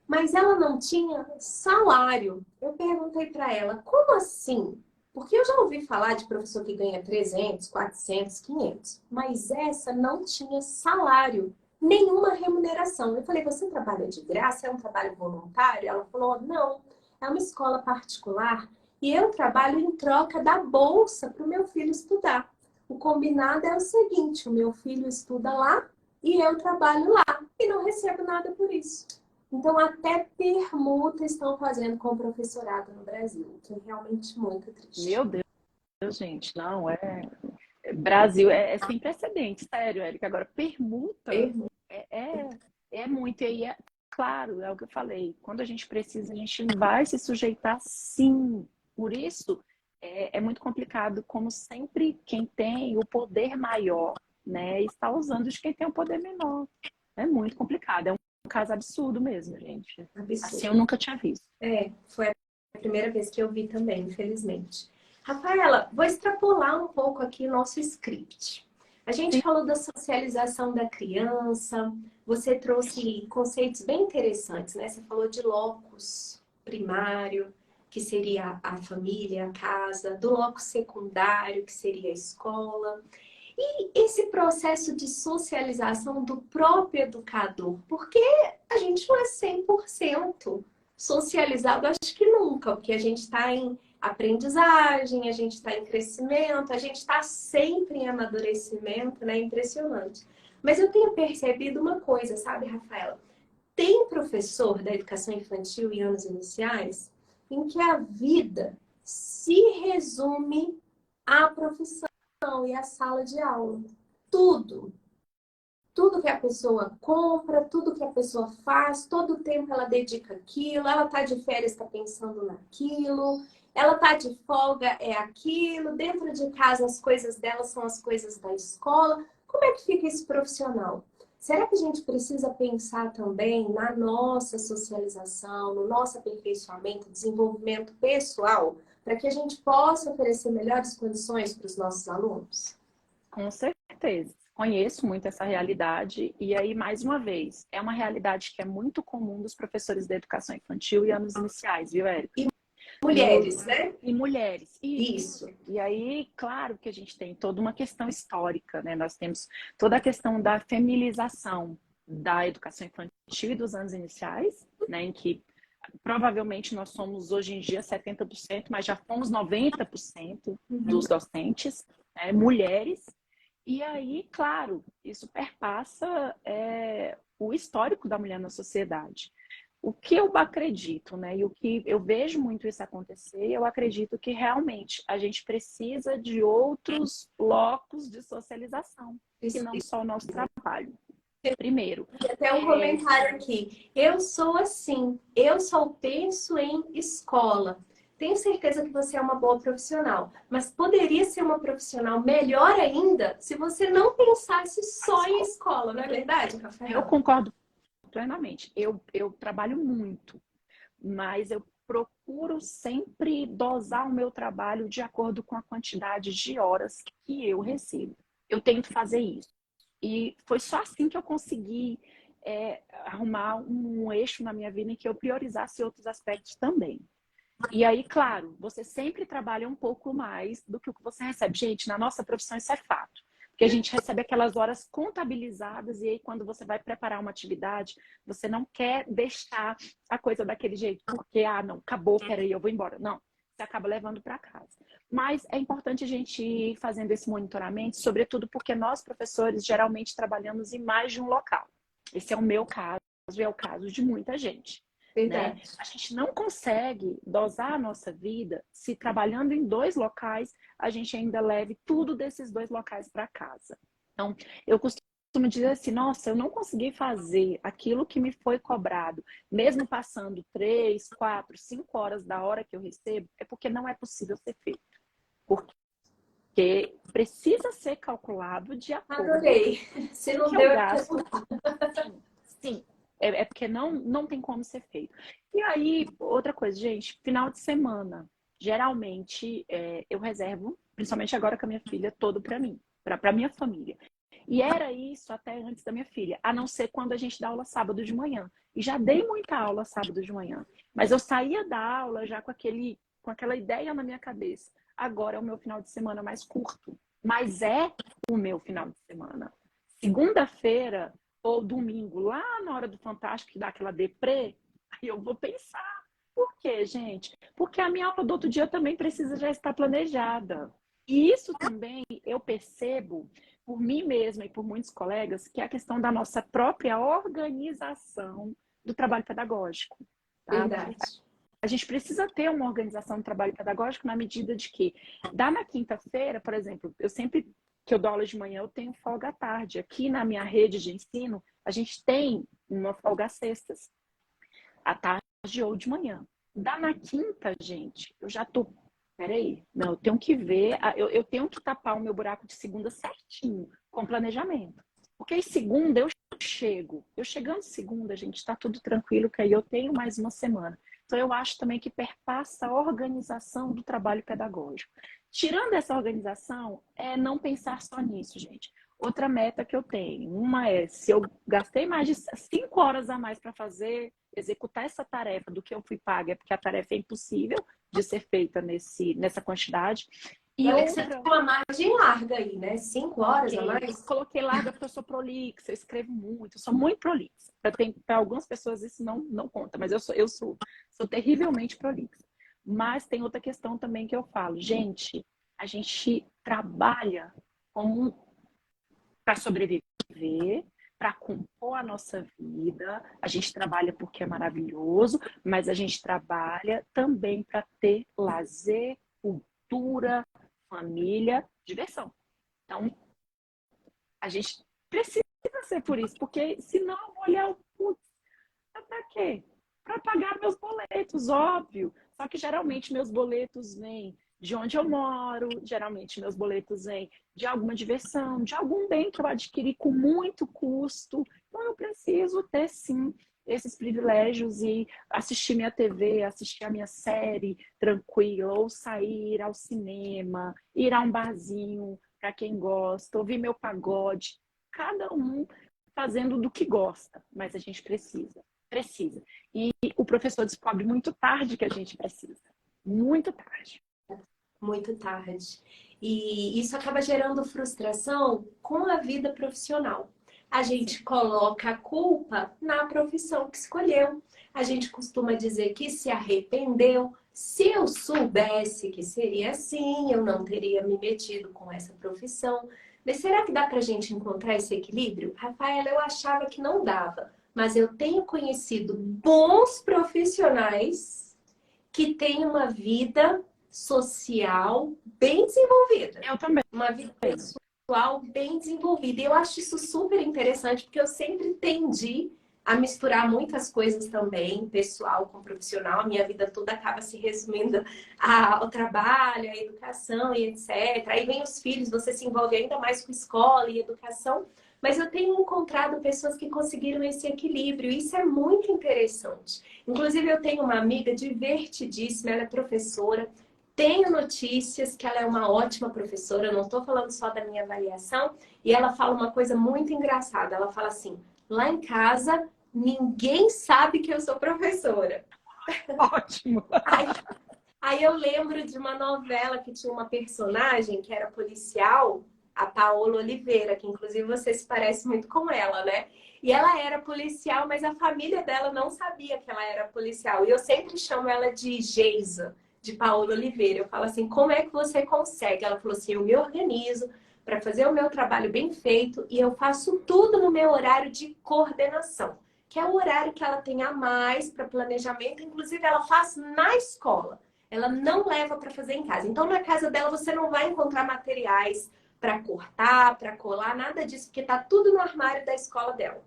Mas ela não tinha salário. Eu perguntei para ela, como assim? Porque eu já ouvi falar de professor que ganha 300, 400, 500. Mas essa não tinha salário, nenhuma remuneração. Eu falei, você trabalha de graça? É um trabalho voluntário? Ela falou, não, é uma escola particular e eu trabalho em troca da bolsa para o meu filho estudar. O combinado é o seguinte, o meu filho estuda lá e eu trabalho lá e não recebo nada por isso. Então, até permuta estão fazendo com o professorado no Brasil, o que é realmente muito triste. Meu Deus, gente, não, Brasil é sem precedentes, sério, Érica. Agora, permuta é muito. E aí, claro, é o que eu falei. Quando a gente precisa, a gente vai se sujeitar, sim. Por isso, é muito complicado, como sempre, quem tem o poder maior, né, está usando de quem tem o poder menor. É muito complicado. É um caso absurdo mesmo, gente. Absurdo. Assim eu nunca tinha visto. Foi a primeira vez que eu vi também, infelizmente. Rafaela, vou extrapolar um pouco aqui o nosso script. A gente falou da socialização da criança, você trouxe conceitos bem interessantes, né? Você falou de locus primário, que seria a família, a casa, do locus secundário, que seria a escola. E esse processo de socialização do próprio educador, porque a gente não é 100% socializado, acho que nunca, porque a gente está em aprendizagem, a gente está em crescimento, a gente está sempre em amadurecimento, né? Impressionante. Mas eu tenho percebido uma coisa, sabe, Rafaela? Tem professor da educação infantil e anos iniciais em que a vida se resume à profissão e à sala de aula. Tudo. Tudo que a pessoa compra, tudo que a pessoa faz, todo o tempo ela dedica aquilo, ela tá de férias, está pensando naquilo, ela tá de folga, é aquilo, dentro de casa as coisas dela são as coisas da escola. Como é que fica esse profissional? Será que a gente precisa pensar também na nossa socialização, no nosso aperfeiçoamento, desenvolvimento pessoal, para que a gente possa oferecer melhores condições para os nossos alunos? Com certeza. Conheço muito essa realidade e aí, mais uma vez, é uma realidade que é muito comum dos professores da educação infantil e anos iniciais, viu, Érica? E mulheres, né? E mulheres. Isso. E aí, claro que a gente tem toda uma questão histórica, né? Nós temos toda a questão da feminização da educação infantil e dos anos iniciais, né? Em que provavelmente nós somos hoje em dia 70%, mas já fomos 90% dos docentes, né? Mulheres. E aí, claro, isso perpassa o histórico da mulher na sociedade. O que eu acredito, né, e o que eu vejo muito isso acontecer, eu acredito que realmente a gente precisa de outros locos de socialização, que não só o nosso trabalho. Primeiro. Até um comentário aqui. Eu sou assim, eu só penso em escola. Tenho certeza que você é uma boa profissional, mas poderia ser uma profissional melhor ainda se você não pensasse só em escola, não é verdade, Rafael? Eu concordo plenamente. Eu trabalho muito, mas eu procuro sempre dosar o meu trabalho de acordo com a quantidade de horas que eu recebo. Eu tento fazer isso. E foi só assim que eu consegui arrumar um eixo na minha vida em que eu priorizasse outros aspectos também. E aí, claro, você sempre trabalha um pouco mais do que o que você recebe. Gente, na nossa profissão isso é fato. Porque a gente recebe aquelas horas contabilizadas e aí quando você vai preparar uma atividade, você não quer deixar a coisa daquele jeito, porque, não, acabou, peraí, eu vou embora. Não, você acaba levando para casa. Mas é importante a gente ir fazendo esse monitoramento, sobretudo porque nós, professores, geralmente trabalhamos em mais de um local. Esse é o meu caso e é o caso de muita gente. Né? A gente não consegue dosar a nossa vida se trabalhando em 2 locais, a gente ainda leve tudo desses 2 locais para casa. Então, eu costumo dizer assim, nossa, eu não consegui fazer aquilo que me foi cobrado, mesmo passando 3, 4, 5 horas da hora que eu recebo, é porque não é possível ser feito. Porque precisa ser calculado de acordo Adorei. Se não com o que deu, eu gasto. Sim. É porque não tem como ser feito. E aí, outra coisa, gente, final de semana, geralmente eu reservo, principalmente agora com a minha filha, todo para mim, para minha família. E era isso até antes da minha filha, a não ser quando a gente dá aula sábado de manhã. E já dei muita aula sábado de manhã, mas eu saía da aula já com aquela ideia na minha cabeça. Agora é o meu final de semana mais curto, mas é o meu final de semana. Segunda-feira ou domingo, lá na hora do Fantástico, que dá aquela deprê, aí eu vou pensar. Por quê, gente? Porque a minha aula do outro dia também precisa já estar planejada. E isso também eu percebo por mim mesma e por muitos colegas, que é a questão da nossa própria organização do trabalho pedagógico. Tá? Verdade. A gente precisa ter uma organização do trabalho pedagógico na medida de que, dá na quinta-feira, por exemplo, eu sempre que eu dou aula de manhã, eu tenho folga à tarde. Aqui na minha rede de ensino, a gente tem uma folga às sextas, à tarde ou de manhã. Dá na quinta, gente, eu já tô... Peraí, não, eu tenho que ver, eu tenho que tapar o meu buraco de segunda certinho, com planejamento. Porque em segunda eu chegando segunda, gente, tá tudo tranquilo, que aí eu tenho mais uma semana. Então eu acho também que perpassa a organização do trabalho pedagógico. Tirando essa organização, é não pensar só nisso, gente. Outra meta que eu tenho, uma é, se eu gastei mais de 5 horas a mais para executar essa tarefa do que eu fui paga, é porque a tarefa é impossível de ser feita nessa quantidade. E outra... Você tem uma margem larga aí, né? 5 horas a mais? Eu coloquei larga porque eu sou prolixa, eu escrevo muito, eu sou muito prolixa. Para algumas pessoas isso não conta, mas eu sou terrivelmente prolixa. Mas tem outra questão também que eu falo. Gente, a gente trabalha para sobreviver, para compor a nossa vida. A gente trabalha porque é maravilhoso, mas a gente trabalha também para ter lazer, cultura, família, diversão. Então, a gente precisa ser por isso, porque senão eu vou olhar para quê? Para pagar meus boletos, óbvio. Só que geralmente meus boletos vêm de onde eu moro, geralmente meus boletos vêm de alguma diversão, de algum bem que eu adquiri com muito custo. Então eu preciso ter sim esses privilégios e assistir minha TV, assistir a minha série tranquila, ou sair ao cinema, ir a um barzinho para quem gosta, ouvir meu pagode. Cada um fazendo do que gosta, mas a gente precisa. E o professor descobre muito tarde que a gente precisa. Muito tarde. Muito tarde. E isso acaba gerando frustração com a vida profissional. A gente coloca a culpa na profissão que escolheu. A gente costuma dizer que se arrependeu. Se eu soubesse que seria assim, eu não teria me metido com essa profissão. Mas será que dá pra gente encontrar esse equilíbrio? Rafaela, eu achava que não dava. Mas eu tenho conhecido bons profissionais que têm uma vida social bem desenvolvida. Eu também. Uma vida pessoal bem desenvolvida. E eu acho isso super interessante, porque eu sempre tendi a misturar muitas coisas também, pessoal com profissional. A minha vida toda acaba se resumindo ao trabalho, à educação e etc. Aí vem os filhos, você se envolve ainda mais com escola e educação. Mas eu tenho encontrado pessoas que conseguiram esse equilíbrio. E isso é muito interessante. Inclusive, eu tenho uma amiga divertidíssima, ela é professora. Tenho notícias que ela é uma ótima professora, eu não estou falando só da minha avaliação, e ela fala uma coisa muito engraçada. Ela fala assim, Lá em casa, ninguém sabe que eu sou professora. Ótimo. Aí, aí eu lembro de uma novela que tinha uma personagem que era policial, a Paola Oliveira, que inclusive você se parece muito com ela, né? E ela era policial, mas a família dela não sabia que ela era policial. E eu sempre chamo ela de Geisa, de Paola Oliveira. Eu falo assim, como é que você consegue? Ela falou assim, eu me organizo para fazer o meu trabalho bem feito e eu faço tudo no meu horário de coordenação, que é o horário que ela tem a mais para planejamento. Inclusive, ela faz na escola. Ela não leva para fazer em casa. Então, na casa dela, você não vai encontrar materiais para cortar, para colar, nada disso, porque tá tudo no armário da escola dela.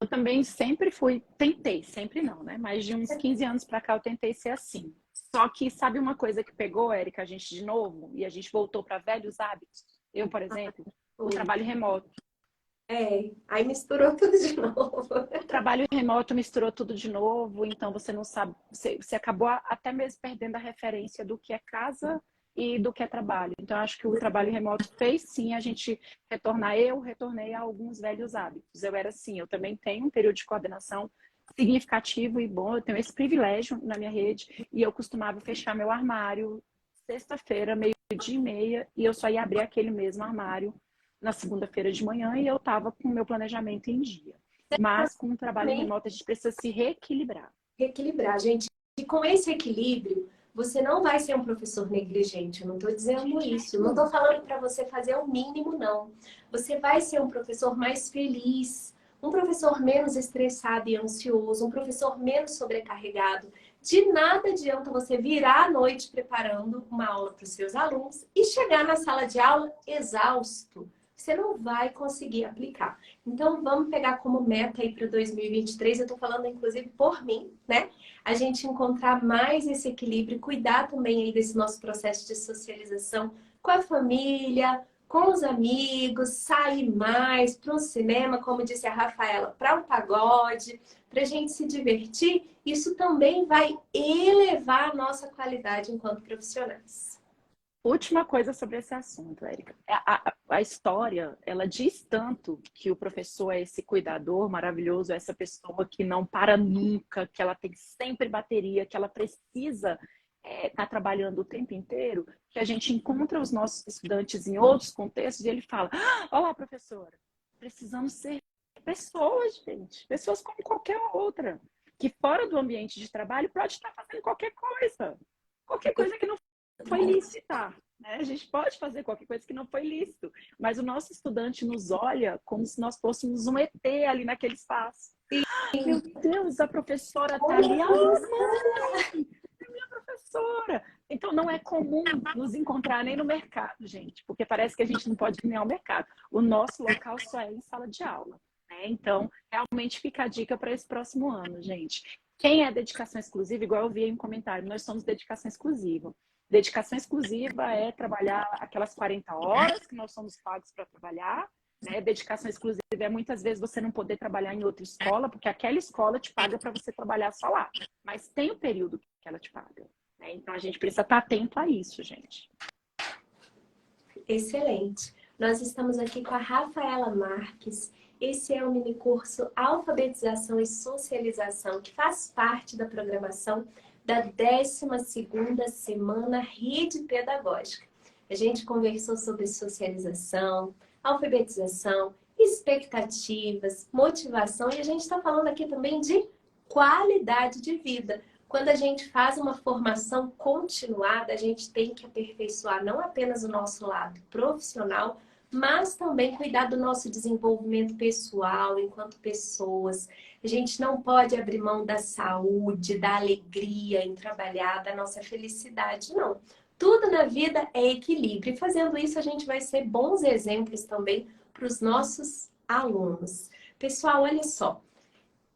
Eu também sempre tentei, sempre não, né? Mas de uns 15 anos para cá eu tentei ser assim. Só que sabe uma coisa que pegou, Érica, a gente de novo, e a gente voltou para velhos hábitos? Eu, por exemplo, o trabalho remoto. Aí misturou tudo de novo. O trabalho remoto misturou tudo de novo, então você não sabe, você acabou até mesmo perdendo a referência do que é casa e do que é trabalho. Então, acho que o trabalho remoto fez sim a gente retornar. Eu retornei a alguns velhos hábitos. Eu era assim, eu também tenho um período de coordenação significativo e bom, eu tenho esse privilégio na minha rede e eu costumava fechar meu armário sexta-feira, meio-dia e meia, e eu só ia abrir aquele mesmo armário na segunda-feira de manhã e eu estava com o meu planejamento em dia. Mas com o trabalho Também remoto a gente precisa se reequilibrar. reequilibrar, gente. E com esse equilíbrio, você não vai ser um professor negligente. Eu não estou dizendo isso. Eu não estou falando para você fazer o mínimo, não. Você vai ser um professor mais feliz, um professor menos estressado e ansioso, um professor menos sobrecarregado. De nada adianta você virar à noite preparando uma aula para os seus alunos e chegar na sala de aula exausto. Você não vai conseguir aplicar. Então, vamos pegar como meta aí para 2023. Eu estou falando, inclusive, por mim, né? A gente encontrar mais esse equilíbrio, cuidar também aí desse nosso processo de socialização com a família, com os amigos, sair mais para um cinema, como disse a Rafaela, para um pagode, para a gente se divertir. Isso também vai elevar a nossa qualidade enquanto profissionais. Última coisa sobre esse assunto, Érica. A história, ela diz tanto que o professor é esse cuidador maravilhoso, é essa pessoa que não para nunca, que ela tem sempre bateria, que ela precisa estar trabalhando o tempo inteiro, que a gente encontra os nossos estudantes em outros contextos e ele fala, olá, professora, precisamos ser pessoas, gente, pessoas como qualquer outra, que fora do ambiente de trabalho pode estar fazendo qualquer coisa que não foi lícita, né? A gente pode fazer qualquer coisa que não foi lícito, mas o nosso estudante nos olha como se nós fôssemos um ET ali naquele espaço. Meu Deus, a professora está ali, a mamãe, é minha professora. Então não é comum nos encontrar nem no mercado, gente, porque parece que a gente não pode ir nem ao mercado. O nosso local só é em sala de aula, né? Então, realmente fica a dica para esse próximo ano, gente. Quem é dedicação exclusiva, igual eu vi em um comentário, nós somos dedicação exclusiva. Dedicação exclusiva é trabalhar aquelas 40 horas que nós somos pagos para trabalhar, né? Dedicação exclusiva é muitas vezes você não poder trabalhar em outra escola, porque aquela escola te paga para você trabalhar só lá. Mas tem o período que ela te paga, né? Então a gente precisa estar atento a isso, gente. Excelente. Nós estamos aqui com a Rafaela Marques. Esse é o minicurso Alfabetização e Socialização, que faz parte da programação da 12ª Semana Rede Pedagógica. A gente conversou sobre socialização, alfabetização, expectativas, motivação e a gente está falando aqui também de qualidade de vida. Quando a gente faz uma formação continuada, a gente tem que aperfeiçoar não apenas o nosso lado profissional, mas também cuidar do nosso desenvolvimento pessoal enquanto pessoas. A gente não pode abrir mão da saúde, da alegria em trabalhar, da nossa felicidade, não. Tudo na vida é equilíbrio. E fazendo isso, a gente vai ser bons exemplos também para os nossos alunos. Pessoal, olha só.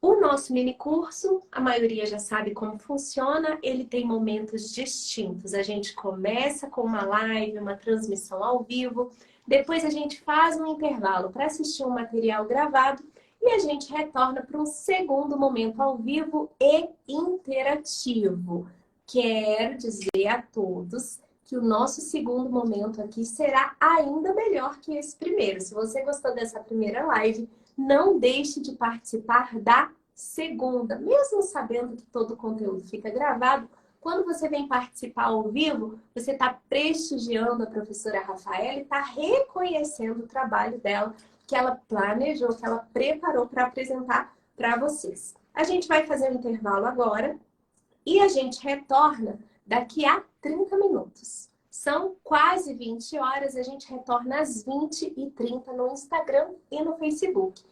O nosso mini curso, a maioria já sabe como funciona, ele tem momentos distintos. A gente começa com uma live, uma transmissão ao vivo, depois a gente faz um intervalo para assistir um material gravado e a gente retorna para um segundo momento ao vivo e interativo. Quero dizer a todos que o nosso segundo momento aqui será ainda melhor que esse primeiro. Se você gostou dessa primeira live, não deixe de participar da segunda. Mesmo sabendo que todo o conteúdo fica gravado, quando você vem participar ao vivo, você está prestigiando a professora Rafaela e está reconhecendo o trabalho dela, que ela planejou, que ela preparou para apresentar para vocês. A gente vai fazer um intervalo agora e a gente retorna daqui a 30 minutos. São quase 20 horas, a gente retorna às 20h30 no Instagram e no Facebook.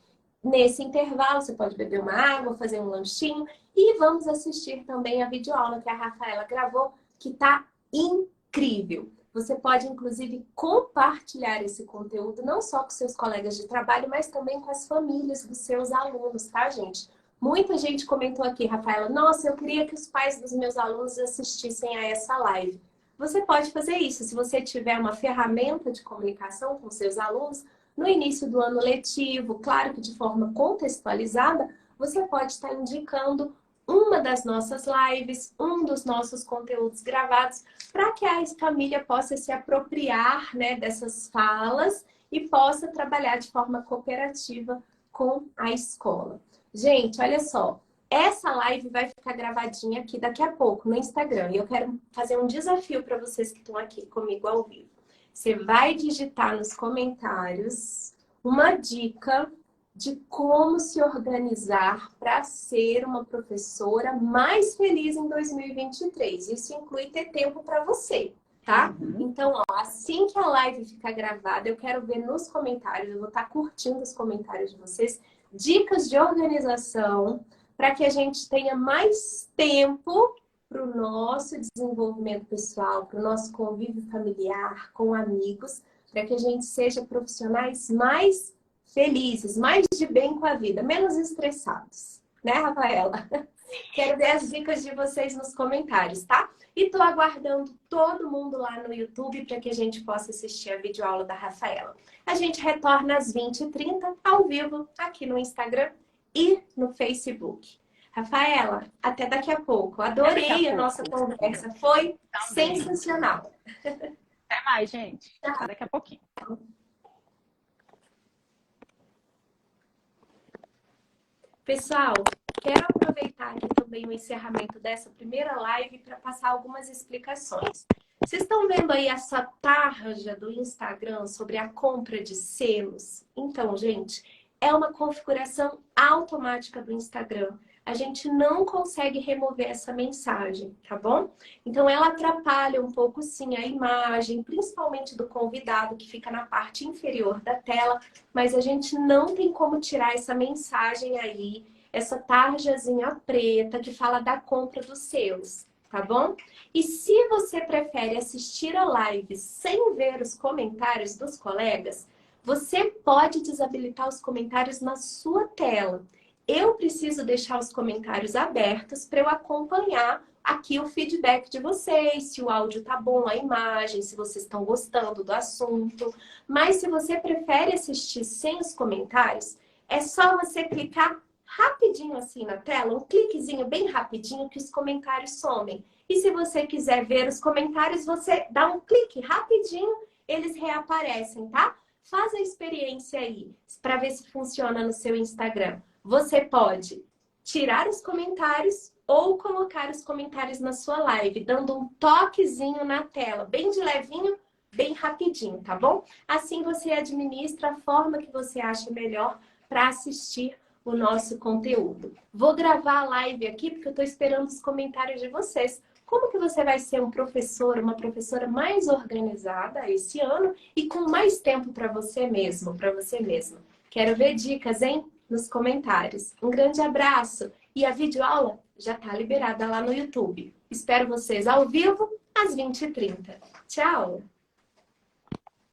Nesse intervalo, você pode beber uma água, fazer um lanchinho e vamos assistir também a videoaula que a Rafaela gravou, que está incrível. Você pode, inclusive, compartilhar esse conteúdo não só com seus colegas de trabalho, mas também com as famílias dos seus alunos, tá, gente? Muita gente comentou aqui, Rafaela, nossa, eu queria que os pais dos meus alunos assistissem a essa live. Você pode fazer isso se você tiver uma ferramenta de comunicação com seus alunos. No início do ano letivo, claro que de forma contextualizada, você pode estar indicando uma das nossas lives, um dos nossos conteúdos gravados, para que a família possa se apropriar, né, dessas falas e possa trabalhar de forma cooperativa com a escola. Gente, olha só, essa live vai ficar gravadinha aqui daqui a pouco no Instagram. E eu quero fazer um desafio para vocês que estão aqui comigo ao vivo. Você vai digitar nos comentários uma dica de como se organizar para ser uma professora mais feliz em 2023. Isso inclui ter tempo para você, tá? Então, ó, assim que a live ficar gravada, eu quero ver nos comentários, eu vou estar curtindo os comentários de vocês, dicas de organização para que a gente tenha mais tempo para o nosso desenvolvimento pessoal, para o nosso convívio familiar, com amigos, para que a gente seja profissionais mais felizes, mais de bem com a vida, menos estressados. Né, Rafaela? Quero ver as dicas de vocês nos comentários, tá? E tô aguardando todo mundo lá no YouTube para que a gente possa assistir a videoaula da Rafaela. A gente retorna às 20h30 ao vivo aqui no Instagram e no Facebook. Rafaela, até daqui a pouco. Adorei a nossa conversa. Foi sensacional. Até mais, gente. Até daqui a pouquinho. Pessoal, quero aproveitar aqui também o encerramento dessa primeira live para passar algumas explicações. Vocês estão vendo aí essa tarja do Instagram sobre a compra de selos? Então, gente, é uma configuração automática do Instagram. A gente não consegue remover essa mensagem, tá bom? Então, ela atrapalha um pouco, sim, a imagem, principalmente do convidado, que fica na parte inferior da tela, mas a gente não tem como tirar essa mensagem aí, essa tarjazinha preta que fala da compra dos selos, tá bom? E se você prefere assistir a live sem ver os comentários dos colegas, você pode desabilitar os comentários na sua tela. Eu preciso deixar os comentários abertos para eu acompanhar aqui o feedback de vocês, se o áudio tá bom, a imagem, se vocês estão gostando do assunto. Mas se você prefere assistir sem os comentários, é só você clicar rapidinho assim na tela, um cliquezinho bem rapidinho que os comentários somem. E se você quiser ver os comentários, você dá um clique rapidinho, eles reaparecem, tá? Faz a experiência aí para ver se funciona no seu Instagram. Você pode tirar os comentários ou colocar os comentários na sua live, dando um toquezinho na tela, bem de levinho, bem rapidinho, tá bom? Assim você administra a forma que você acha melhor para assistir o nosso conteúdo. Vou gravar a live aqui porque eu estou esperando os comentários de vocês. Como que você vai ser um professor, uma professora mais organizada esse ano e com mais tempo para você mesmo, para você mesma? Quero ver dicas, hein? Nos comentários. Um grande abraço e a videoaula já está liberada lá no YouTube. Espero vocês ao vivo às 20h30. Tchau!